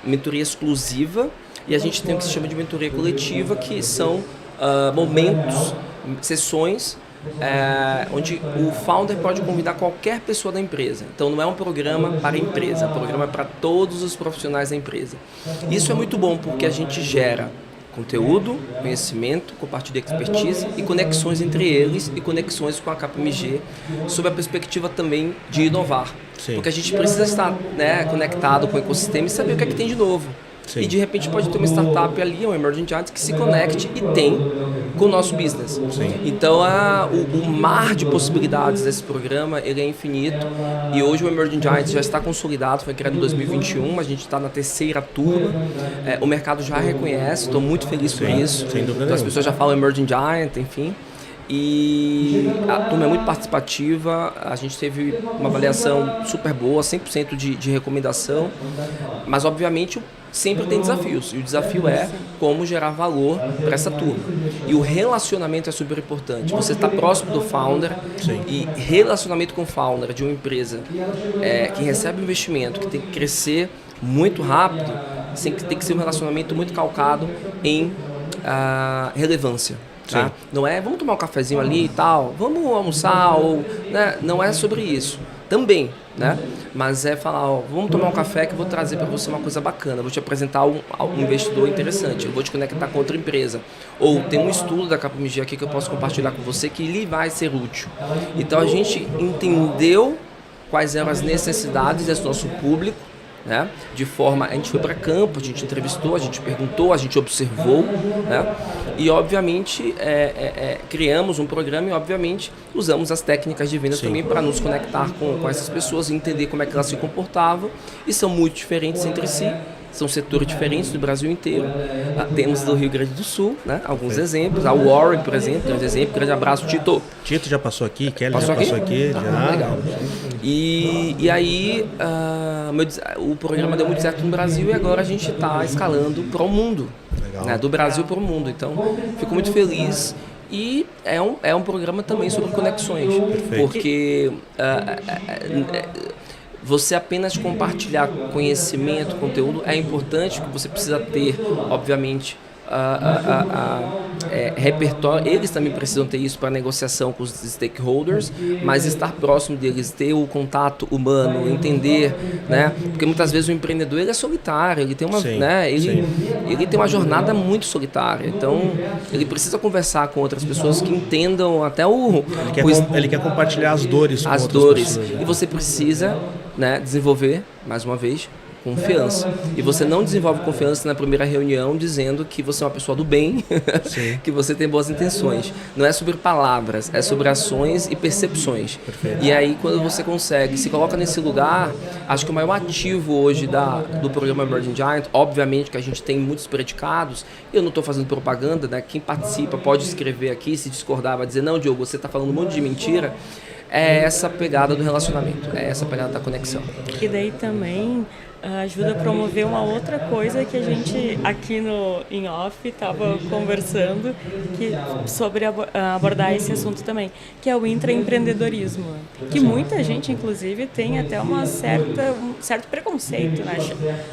mentoria exclusiva, e a gente tem o que se chama de mentoria coletiva, que são momentos, sessões, onde o founder pode convidar qualquer pessoa da empresa. Então não é um programa para a empresa, é um programa para todos os profissionais da empresa. Isso é muito bom porque a gente gera conteúdo, conhecimento, compartilha expertise e conexões entre eles e conexões com a KPMG sob a perspectiva também de inovar. Porque a gente precisa estar, né, conectado com o ecossistema e saber o que é que tem de novo. E de repente pode ter uma startup ali, um Emerging Giant, que se conecte e tem com o nosso business. Então o mar de possibilidades desse programa, ele é infinito, e hoje o Emerging Giant já está consolidado, foi criado em 2021, a gente está na 3ª turma, o mercado já reconhece, estou muito feliz por isso. Então as pessoas já falam Emerging Giant, enfim. E a turma é muito participativa, a gente teve uma avaliação super boa, 100% de recomendação, mas obviamente sempre tem desafios, e o desafio é como gerar valor para essa turma. E o relacionamento é super importante, você está próximo do founder, e relacionamento com o founder de uma empresa que recebe investimento, que tem que crescer muito rápido, tem que ser um relacionamento muito calcado em relevância. Tá? Não é vamos tomar um cafezinho ali e tal, vamos almoçar, ou, né? Não é sobre isso também, né? Mas é falar, ó, vamos tomar um café que eu vou trazer para você uma coisa bacana, vou te apresentar um investidor interessante, eu vou te conectar com outra empresa, ou tem um estudo da KPMG aqui que eu posso compartilhar com você que lhe vai ser útil. Então a gente entendeu quais eram as necessidades desse nosso público, né? De forma, a gente foi para campo, a gente entrevistou, a gente perguntou, a gente observou, né? E obviamente criamos um programa e obviamente usamos as técnicas de vendas também para nos conectar com essas pessoas e entender como é que elas se comportavam, e são muito diferentes entre si. São setores diferentes do Brasil inteiro. Temos do Rio Grande do Sul, né? Alguns exemplos. A Warren, por exemplo, grande exemplo. Grande abraço, Tito. Tito já passou aqui, Kelly passou passou aqui. Já. Legal. E aí, o programa deu muito certo no Brasil e agora a gente está escalando para o mundo. Né? Do Brasil para o mundo. Então, fico muito feliz. E é um programa também sobre conexões. Perfeito. Porque você apenas compartilhar conhecimento, conteúdo é importante, porque você precisa ter, obviamente, repertório. Eles também precisam ter isso para negociação com os stakeholders, mas estar próximo deles, ter o contato humano, entender, né? Porque muitas vezes o empreendedor ele é solitário, ele tem uma, né? Ele tem uma jornada muito solitária, então ele precisa conversar com outras pessoas que entendam até ele quer compartilhar as dores com as outras dores pessoas. E você precisa, né, desenvolver, mais uma vez, confiança. E você não desenvolve confiança na primeira reunião dizendo que você é uma pessoa do bem, que você tem boas intenções. Não é sobre palavras, é sobre ações e percepções. Perfeito. E aí, quando você consegue, se coloca nesse lugar, acho que o maior ativo hoje do programa Emerging Giant, obviamente que a gente tem muitos predicados, eu não estou fazendo propaganda, né? Quem participa pode escrever aqui, se discordar, vai dizer, não, Diogo, você está falando um monte de mentira. É essa pegada do relacionamento, é essa pegada da conexão. E daí também ajuda a promover uma outra coisa que a gente aqui em off estava conversando sobre abordar esse assunto também, que é o intraempreendedorismo, que muita gente inclusive tem até um certo preconceito, né?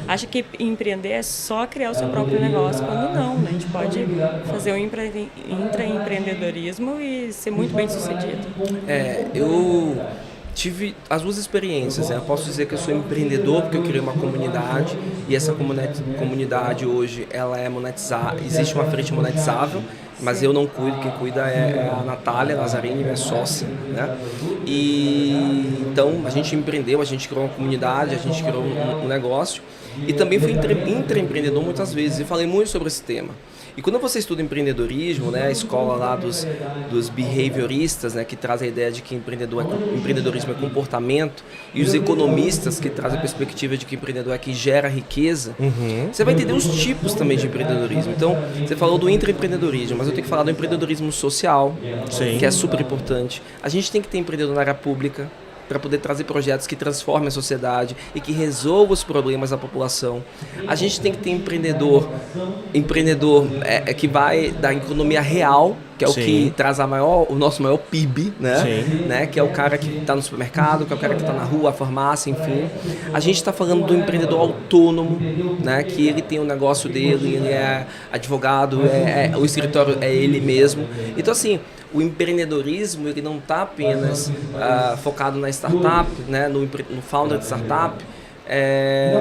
Acha que empreender é só criar o seu próprio negócio, quando não, né? A gente pode fazer um intraempreendedorismo e ser muito bem sucedido. Eu tive as duas experiências, né? Eu posso dizer que eu sou empreendedor porque eu criei uma comunidade e essa comunidade hoje ela é monetizada, existe uma frente monetizável, mas eu não cuido, quem cuida é a Natália Lazzarini, minha sócia, né? E então a gente empreendeu, a gente criou uma comunidade, a gente criou um negócio e também fui intraempreendedor muitas vezes e falei muito sobre esse tema. E quando você estuda empreendedorismo, né, a escola lá dos behavioristas, né, que traz a ideia de que empreendedorismo é comportamento, e os economistas que trazem a perspectiva de que empreendedor é que gera riqueza, você vai entender os tipos também de empreendedorismo. Então, você falou do intraempreendedorismo, mas eu tenho que falar do empreendedorismo social, que é super importante. A gente tem que ter empreendedor na área pública, para poder trazer projetos que transformem a sociedade e que resolvam os problemas da população. A gente tem que ter empreendedor que vai da economia real, que é o que traz o nosso maior PIB, né? Que é o cara que está no supermercado, que é o cara que está na rua, a farmácia, enfim. A gente está falando do empreendedor autônomo, né? Que ele tem o negócio dele, ele é advogado, o escritório é ele mesmo. Então, assim, o empreendedorismo ele não está apenas focado na startup, né? no founder de startup,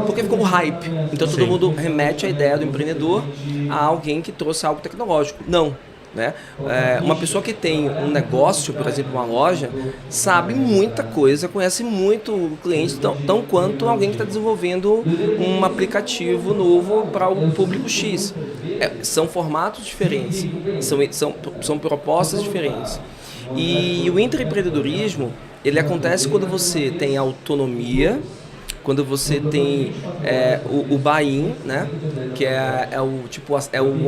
porque ficou um hype. Então todo mundo remete a ideia do empreendedor a alguém que trouxe algo tecnológico. Não. Né? Uma pessoa que tem um negócio, por exemplo, uma loja, sabe muita coisa, conhece muito o cliente, tão quanto alguém que está desenvolvendo um aplicativo novo para o público X. São formatos diferentes, são propostas diferentes. E o intraempreendedorismo, ele acontece quando você tem autonomia, quando você tem o buy-in, né? Que é o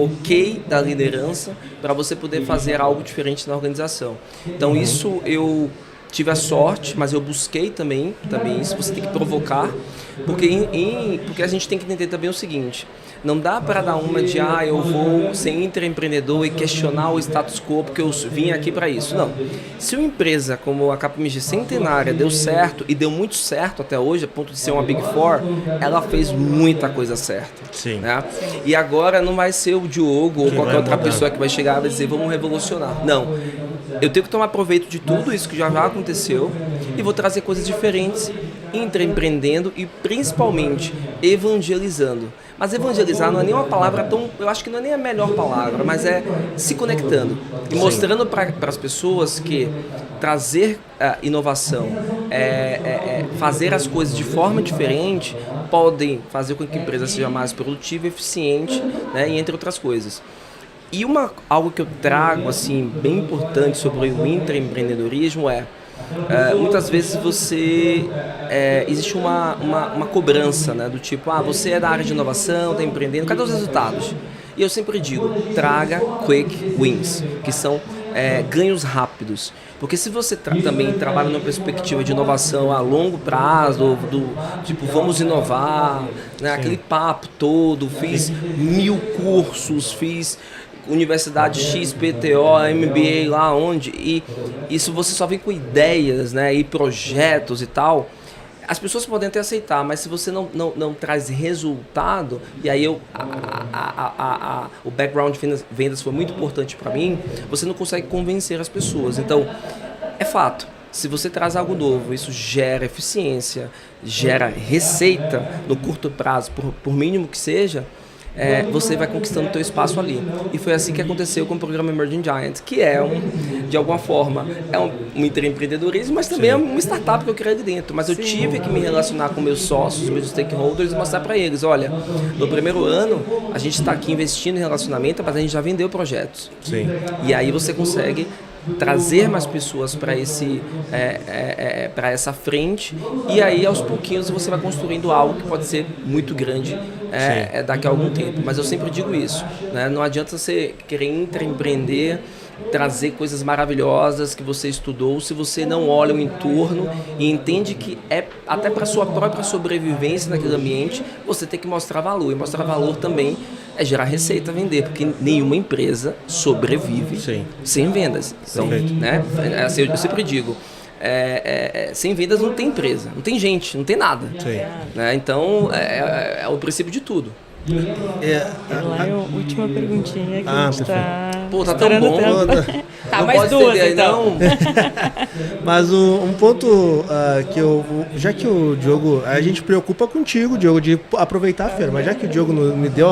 ok da liderança para você poder fazer algo diferente na organização. Então isso eu tive a sorte, mas eu busquei também isso, você tem que provocar, porque a gente tem que entender também o seguinte, não dá para dar uma de eu vou ser intraempreendedor e questionar o status quo porque eu vim aqui para isso. Não. Se uma empresa como a KPMG centenária deu certo e deu muito certo até hoje, a ponto de ser uma Big Four, ela fez muita coisa certa. Sim. Né? E agora não vai ser o Diogo ou qualquer outra pessoa que vai chegar e vai dizer vamos revolucionar. Não. Eu tenho que tomar proveito de tudo isso que já aconteceu e vou trazer coisas diferentes intraempreendendo e principalmente evangelizando. Mas evangelizar não é nem uma palavra tão... Eu acho que não é nem a melhor palavra, mas é se conectando e mostrando para as pessoas que trazer inovação, fazer as coisas de forma diferente, podem fazer com que a empresa seja mais produtiva, eficiente, né, e entre outras coisas. E algo que eu trago assim, bem importante sobre o intraempreendedorismo muitas vezes existe uma cobrança, né, do tipo, você é da área de inovação, está empreendendo, cadê os resultados? E eu sempre digo, traga quick wins, que são ganhos rápidos. Porque se você também trabalha numa perspectiva de inovação a longo prazo, tipo, vamos inovar, né, aquele papo todo, fiz 1000 cursos, fiz Universidade XPTO, MBA lá onde, e isso você só vem com ideias, né, e projetos e tal, as pessoas podem até aceitar, mas se você não traz resultado, e aí o background de vendas foi muito importante para mim, você não consegue convencer as pessoas. Então, é fato, se você traz algo novo, isso gera eficiência, gera receita no curto prazo, por mínimo que seja, você vai conquistando o teu espaço ali. E foi assim que aconteceu com o programa Emerging Giants, que de alguma forma, um intraempreendedorismo, mas também é uma startup que eu criei ali dentro. Mas eu tive que me relacionar com meus sócios, meus stakeholders, e mostrar para eles, olha, no primeiro ano, a gente está aqui investindo em relacionamento, mas a gente já vendeu projetos. Sim. E aí você consegue trazer mais pessoas para essa frente, e aí aos pouquinhos você vai construindo algo que pode ser muito grande daqui a algum tempo. Mas eu sempre digo isso, né? Não adianta você querer empreender, trazer coisas maravilhosas que você estudou, se você não olha o entorno e entende que até para sua própria sobrevivência naquele ambiente, você tem que mostrar valor. E mostrar valor também é gerar receita, vender, porque nenhuma empresa sobrevive sem vendas. Então, né, assim, eu sempre digo, sem vendas não tem empresa, não tem gente, não tem nada. Né? Então, é o princípio de tudo. Última perguntinha que a gente está... Pô, tá tão bom. Tá, não mais pode duas, aí, então. não. Mas um ponto já que o Diogo, a gente preocupa contigo, Diogo, de aproveitar a feira, mas já que o Diogo me deu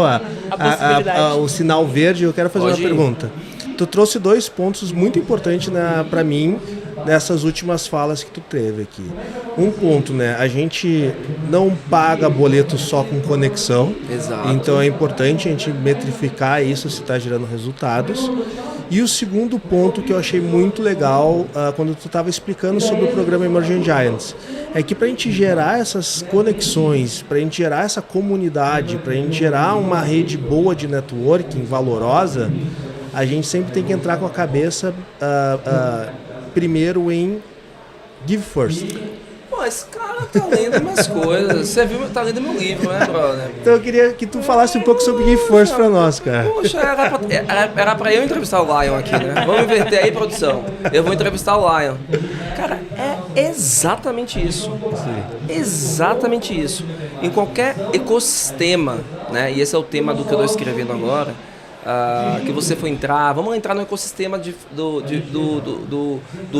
o sinal verde, eu quero fazer uma pergunta. Tu trouxe 2 pontos muito importantes para mim nessas últimas falas que tu teve aqui. Um ponto, né? A gente não paga boleto só com conexão. Exato. Então é importante a gente metrificar isso se está gerando resultados. E o segundo ponto que eu achei muito legal quando tu estava explicando sobre o programa Emerging Giants é que para a gente gerar essas conexões, para a gente gerar essa comunidade, para a gente gerar uma rede boa de networking valorosa, a gente sempre tem que entrar com a cabeça primeiro em Give First. Pô, esse cara tá lendo umas coisas. Você viu, tá lendo meu livro, né, brother? Então eu queria que tu falasse um pouco sobre Give First pra nós, cara. Poxa, era pra eu entrevistar o Lion aqui, né? Vamos inverter aí, produção. Eu vou entrevistar o Lion. Cara, é exatamente isso. Exatamente isso. Em qualquer ecossistema, né? E esse é o tema do que eu tô escrevendo agora. Que você for entrar, vamos entrar no ecossistema do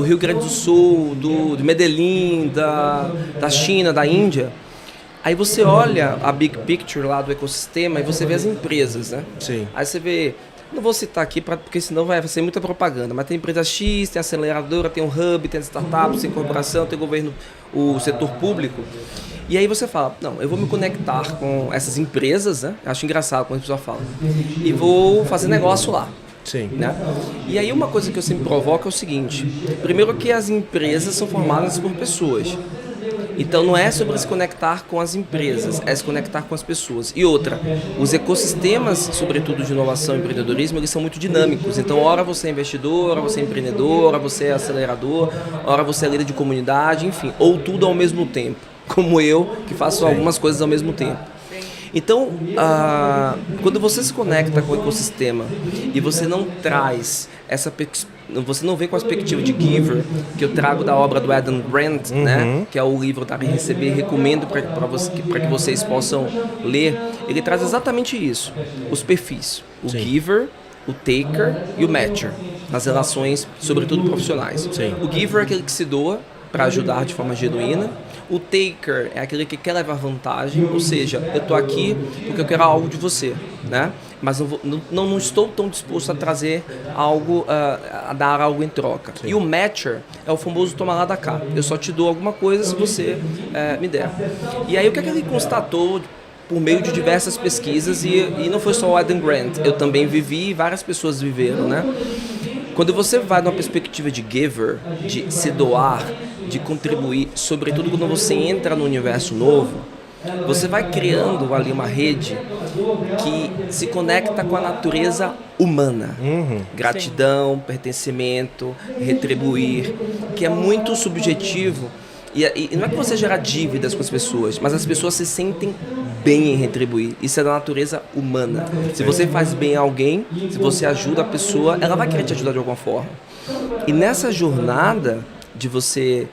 Rio Grande do Sul, de Medellín, da China, da Índia. Aí você olha a big picture lá do ecossistema e você vê as empresas, né? Sim. Aí você vê, não vou citar aqui porque senão vai ser muita propaganda, mas tem empresa X, tem aceleradora, tem um hub, tem startups, tem corporação, tem governo, o setor público. E aí você fala, não, eu vou me conectar com essas empresas, né? Acho engraçado quando a pessoa fala. E vou fazer negócio lá. Sim. Né? E aí uma coisa que eu sempre provoco é o seguinte. Primeiro que as empresas são formadas por pessoas. Então não é sobre se conectar com as empresas, é se conectar com as pessoas. E outra, os ecossistemas, sobretudo de inovação e empreendedorismo, eles são muito dinâmicos. Então, ora você é investidor, ora você é empreendedor, ora você é acelerador, ora você é líder de comunidade, enfim, ou tudo ao mesmo tempo. Como eu, que faço algumas coisas ao mesmo tempo. Então, quando você se conecta com o ecossistema e você não traz você não vem com a perspectiva de giver, que eu trago da obra do Adam Grant, né, que é o livro Dar e Receber, recomendo para que vocês possam ler. Ele traz exatamente isso, os perfis, o giver, o taker e o matcher, nas relações, sobretudo profissionais. Sim. O giver é aquele que se doa para ajudar de forma genuína. O taker é aquele que quer levar vantagem, ou seja, eu estou aqui porque eu quero algo de você, né? Mas não estou tão disposto a trazer algo, a dar algo em troca. Sim. E o matcher é o famoso toma lá da cá. Eu só te dou alguma coisa se você me der. E aí o que é que ele constatou por meio de diversas pesquisas, e não foi só o Adam Grant, eu também vivi e várias pessoas viveram, né? Quando você vai numa perspectiva de giver, de se doar, de contribuir, sobretudo quando você entra no universo novo, você vai criando ali uma rede que se conecta com a natureza humana. Gratidão, sim, pertencimento, retribuir, que é muito subjetivo. E não é que você gera dívidas com as pessoas, mas as pessoas se sentem bem em retribuir. Isso é da natureza humana. Se você faz bem a alguém, se você ajuda a pessoa, ela vai querer te ajudar de alguma forma. E nessa jornada de você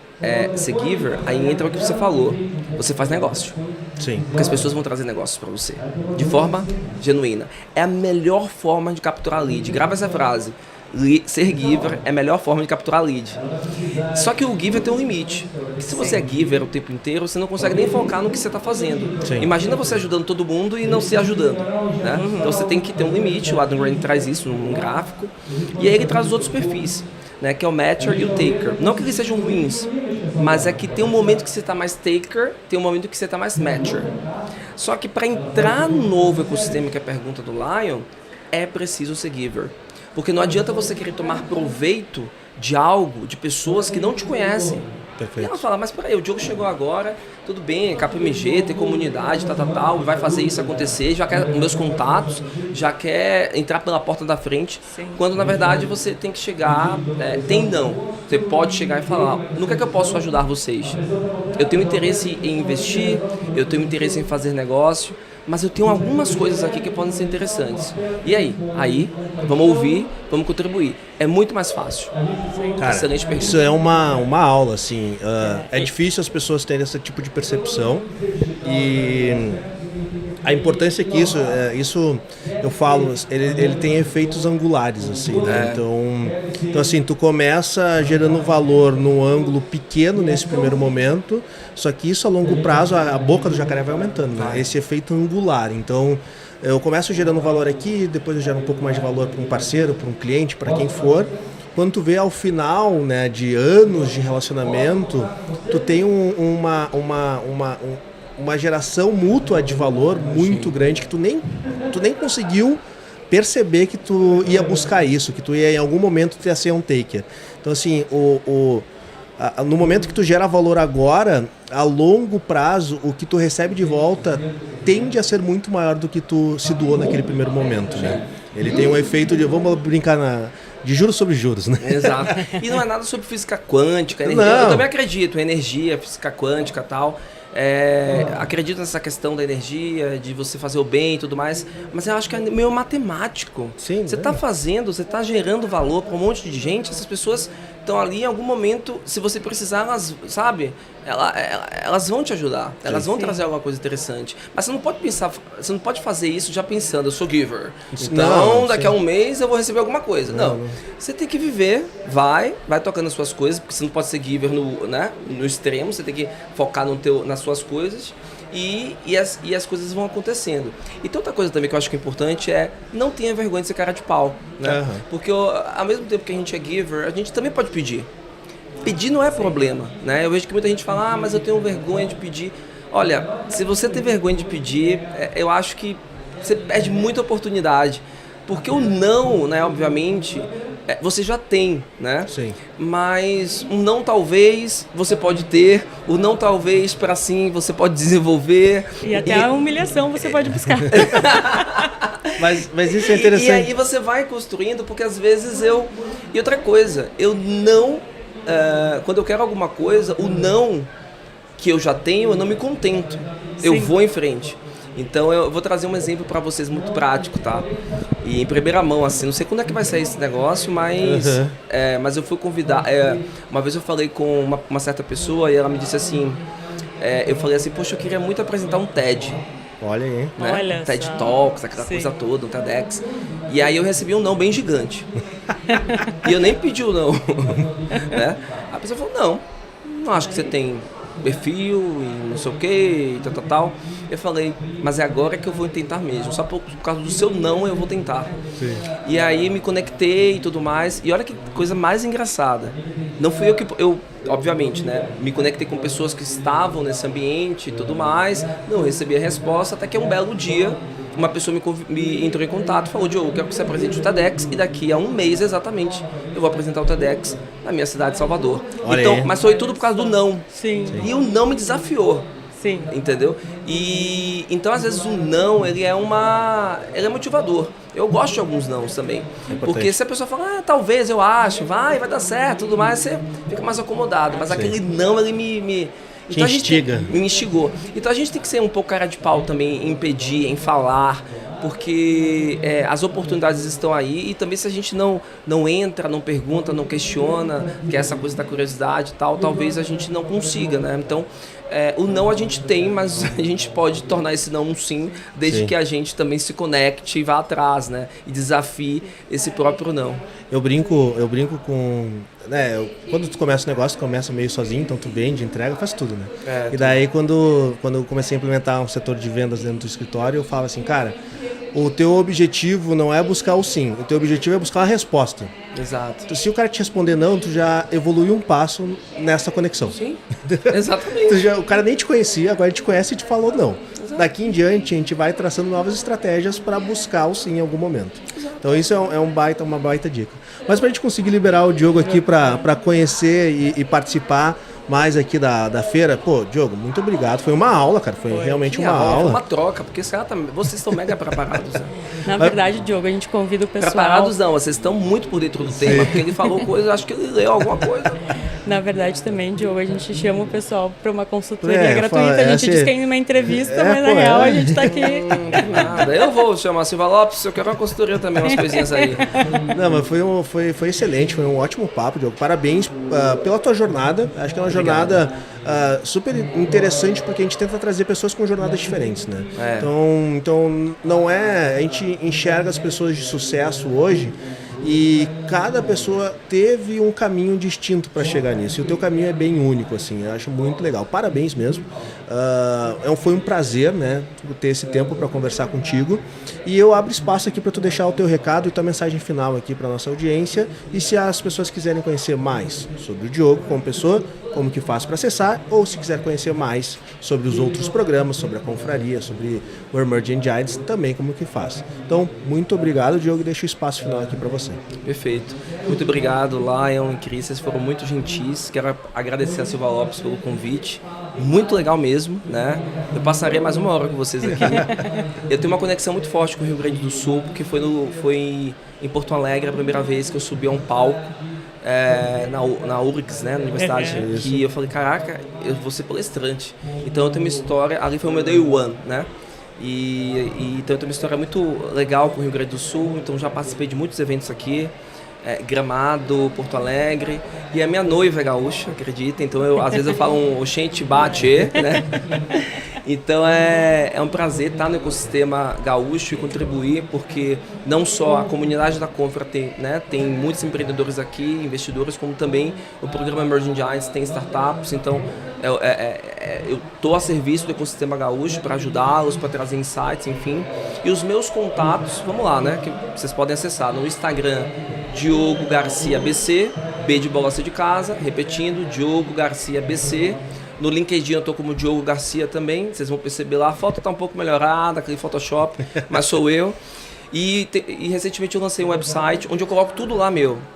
ser giver, aí entra o que você falou. Você faz negócio. Sim. Porque as pessoas vão trazer negócios para você. De forma genuína. É a melhor forma de capturar lead. Grava essa frase. Ser giver é a melhor forma de capturar lead. Só que o giver tem um limite. Se você é giver o tempo inteiro, você não consegue nem focar no que você está fazendo. Sim. Imagina você ajudando todo mundo e não se ajudando, né? Então você tem que ter um limite. O Adam Grant traz isso num gráfico. E aí ele traz os outros perfis, né, que é o matcher e o taker. Não que eles sejam ruins, mas é que tem um momento que você está mais taker, tem um momento que você está mais matcher. Só que para entrar no novo ecossistema, que é a pergunta do Lion, é preciso ser giver. Porque não adianta você querer tomar proveito de algo, de pessoas que não te conhecem. Perfeito. E ela fala, mas peraí, o Diogo chegou agora, tudo bem, é KPMG, tem comunidade, tal, vai fazer isso acontecer, já quer meus contatos, já quer entrar pela porta da frente. Sim. Quando na verdade você tem que chegar, você pode chegar e falar, no que é que eu posso ajudar vocês? Eu tenho interesse em investir, eu tenho interesse em fazer negócio, mas eu tenho algumas coisas aqui que podem ser interessantes. E aí? Aí, vamos ouvir, vamos contribuir. É muito mais fácil. Cara, excelente pergunta. Isso é uma aula, assim. É difícil as pessoas terem esse tipo de percepção. E a importância é que isso eu falo, ele tem efeitos angulares, assim, né? Então, assim, tu começa gerando valor num ângulo pequeno nesse primeiro momento, só que isso a longo prazo, a boca do jacaré vai aumentando, né? Esse efeito angular. Então, eu começo gerando valor aqui, depois eu gero um pouco mais de valor para um parceiro, para um cliente, para quem for. Quando tu vê ao final, né, de anos de relacionamento, tu tem uma geração mútua de valor muito grande que tu nem conseguiu perceber que tu ia buscar isso, que tu ia em algum momento tu ia ser um taker. Então assim, no momento que tu gera valor agora, a longo prazo, o que tu recebe de volta tende a ser muito maior do que tu se doou naquele primeiro momento, né? Ele tem um efeito de, vamos brincar de juros sobre juros, né? Exato. E não é nada sobre física quântica, energia. Não. Eu também acredito, energia, física quântica e tal. Acredito nessa questão da energia, de você fazer o bem e tudo mais, mas eu acho que é meio matemático. Sim, você está fazendo, você está gerando valor para um monte de gente, essas pessoas estão ali em algum momento, se você precisar, elas, sabe, elas vão te ajudar, elas vão trazer alguma coisa interessante. Mas você não pode pensar, você não pode fazer isso já pensando, eu sou giver, então daqui a um mês eu vou receber alguma coisa. Não. Você tem que viver, vai tocando as suas coisas, porque você não pode ser giver no extremo, você tem que focar nas suas coisas e as coisas vão acontecendo. E tem outra coisa também que eu acho que é importante não tenha vergonha de ser cara de pau, né? Porque ao mesmo tempo que a gente é giver, a gente também pode pedir. Pedir não é problema, né? Eu vejo que muita gente fala, mas eu tenho vergonha de pedir. Olha, se você tem vergonha de pedir, eu acho que você perde muita oportunidade. Porque o não, né, obviamente, você já tem, né? Sim. Mas um não talvez você pode ter, o não talvez para sim você pode desenvolver. E até a humilhação você pode buscar. mas isso é interessante. E aí você vai construindo, porque às vezes E outra coisa, eu não... quando eu quero alguma coisa, o não que eu já tenho, eu não me contento. Sim. Eu vou em frente. Então eu vou trazer um exemplo para vocês muito prático, tá? E em primeira mão, assim, não sei quando é que vai sair esse negócio, mas eu fui convidar. Uma vez eu falei com uma certa pessoa e ela me disse assim, eu falei assim, poxa, eu queria muito apresentar um TED. Olha aí. Né? Olha TED só. Talks, aquela coisa toda, um TEDx. E aí eu recebi um não bem gigante. E eu nem pedi o não. Né? A pessoa falou, não acho que você tem perfil e não sei o que, e tal. Eu falei, mas é agora que eu vou tentar mesmo. Só por causa do seu não eu vou tentar. Sim. E aí me conectei e tudo mais. E olha que coisa mais engraçada. Não fui eu que... obviamente, né? Me conectei com pessoas que estavam nesse ambiente e tudo mais. Não recebi a resposta, até que um belo dia uma pessoa me entrou em contato e falou: Diogo, eu quero que você apresente o TEDx e daqui a um mês exatamente eu vou apresentar o TEDx na minha cidade de Salvador. Então, mas foi tudo por causa do não. Sim. E o não me desafiou. Sim. Entendeu? E então às vezes o não, ele é motivador. Eu gosto de alguns nãos também. Porque se a pessoa fala, talvez, eu acho, vai dar certo, tudo mais, você fica mais acomodado. Mas aquele não, ele me então me instigou. Então a gente tem que ser um pouco cara de pau também em pedir, em falar, porque as oportunidades estão aí e também se a gente não entra, não pergunta, não questiona, que é essa coisa da curiosidade e tal, talvez a gente não consiga, né? Então, o não a gente tem, mas a gente pode tornar esse não um sim, desde que a gente também se conecte e vá atrás, né? E desafie esse próprio não. Eu brinco com... quando tu começa o negócio, tu começa meio sozinho, então tu vende, entrega, faz tudo, né? E daí quando eu comecei a implementar um setor de vendas dentro do escritório, eu falo assim, cara, o teu objetivo não é buscar o sim, o teu objetivo é buscar a resposta. Exato. Se o cara te responder não, tu já evoluiu um passo nessa conexão. Sim, exatamente. O cara nem te conhecia, agora ele te conhece e te falou não. Exato. Daqui em diante a gente vai traçando novas estratégias para buscar o sim em algum momento. Exato. Então isso é uma baita dica. Mas para a gente conseguir liberar o Diogo aqui para conhecer e participar mais aqui da feira, pô, Diogo, muito obrigado. Foi uma aula, cara. Foi realmente uma aula. Foi uma troca, porque vocês estão mega preparados. Né? Na verdade, Diogo, a gente convida o pessoal... Preparados não, vocês estão muito por dentro do tema, porque ele falou coisa, acho que ele leu alguma coisa. Na verdade também, Diogo, a gente chama o pessoal para uma consultoria gratuita. A gente diz que é uma entrevista, mas na real a gente está aqui... Nada, eu vou chamar Silva Lopes, eu quero uma consultoria também, umas coisinhas aí. Não, mas foi excelente, foi um ótimo papo, Diogo. Parabéns pela tua jornada. Acho que é uma jornada super interessante, porque a gente tenta trazer pessoas com jornadas diferentes, né? Então não a gente enxerga as pessoas de sucesso hoje e cada pessoa teve um caminho distinto para chegar nisso. E o teu caminho é bem único, assim. Eu acho muito legal. Parabéns mesmo. Foi um prazer, né, ter esse tempo para conversar contigo. E eu abro espaço aqui para tu deixar o teu recado e tua mensagem final aqui para nossa audiência. E se as pessoas quiserem conhecer mais sobre o Diogo como pessoa, como que faz para acessar, ou se quiser conhecer mais sobre os outros programas, sobre a confraria, sobre o Emerging Giants, também como que faz. Então, muito obrigado, Diogo, e deixo o espaço final aqui para você. Perfeito. Muito obrigado, Lion e Cris, vocês foram muito gentis. Quero agradecer a Silva Lopes pelo convite. Muito legal mesmo, né? Eu passarei mais uma hora com vocês aqui. Eu tenho uma conexão muito forte com o Rio Grande do Sul, porque foi em Porto Alegre a primeira vez que eu subi a um palco. Na URGS, né, na universidade, que eu falei, caraca, eu vou ser palestrante. Então eu tenho uma história, ali foi o meu day one, né? Então eu tenho uma história muito legal com o Rio Grande do Sul, então já participei de muitos eventos aqui, Gramado, Porto Alegre, e a minha noiva é gaúcha, acredita? Então às vezes eu falo um oxente bate, né? Então é um prazer estar no ecossistema gaúcho e contribuir, porque não só a comunidade da Confra tem muitos empreendedores aqui, investidores, como também o programa Emerging Giants tem startups. Então eu estou a serviço do ecossistema gaúcho para ajudá-los, para trazer insights, enfim. E os meus contatos, vamos lá, né? Que vocês podem acessar no Instagram, Diogo Garcia BC, B de bola C de casa, repetindo, Diogo Garcia BC. No LinkedIn eu tô como Diogo Garcia também, vocês vão perceber lá, a foto tá um pouco melhorada, aquele Photoshop, mas sou eu. E recentemente eu lancei um website onde eu coloco tudo lá,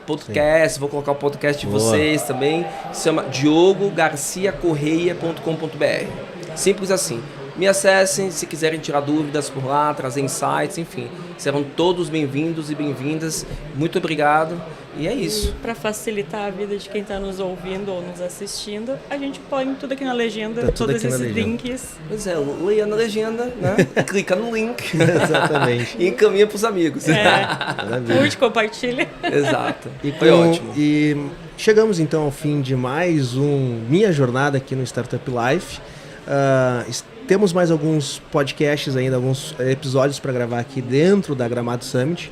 podcast, vou colocar o podcast de vocês também, se chama diogogarciacorreia.com.br. Simples assim. Me acessem se quiserem tirar dúvidas por lá, trazer insights, enfim. Serão todos bem-vindos e bem-vindas. Muito obrigado. E é isso. Para facilitar a vida de quem está nos ouvindo ou nos assistindo, a gente põe tudo aqui na legenda, todos esses links. Pois é, leia na legenda, né? Clica no link. Exatamente. E encaminha para os amigos. Curte, compartilha. Exato. Foi ótimo. E chegamos então ao fim de mais Minha Jornada aqui no Startup Life. Temos mais alguns podcasts ainda, alguns episódios para gravar aqui dentro da Gramado Summit.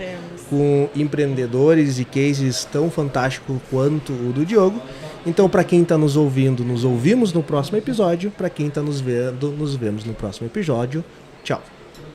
Com empreendedores e cases tão fantásticos quanto o do Diogo. Então, para quem está nos ouvindo, nos ouvimos no próximo episódio. Para quem está nos vendo, nos vemos no próximo episódio. Tchau.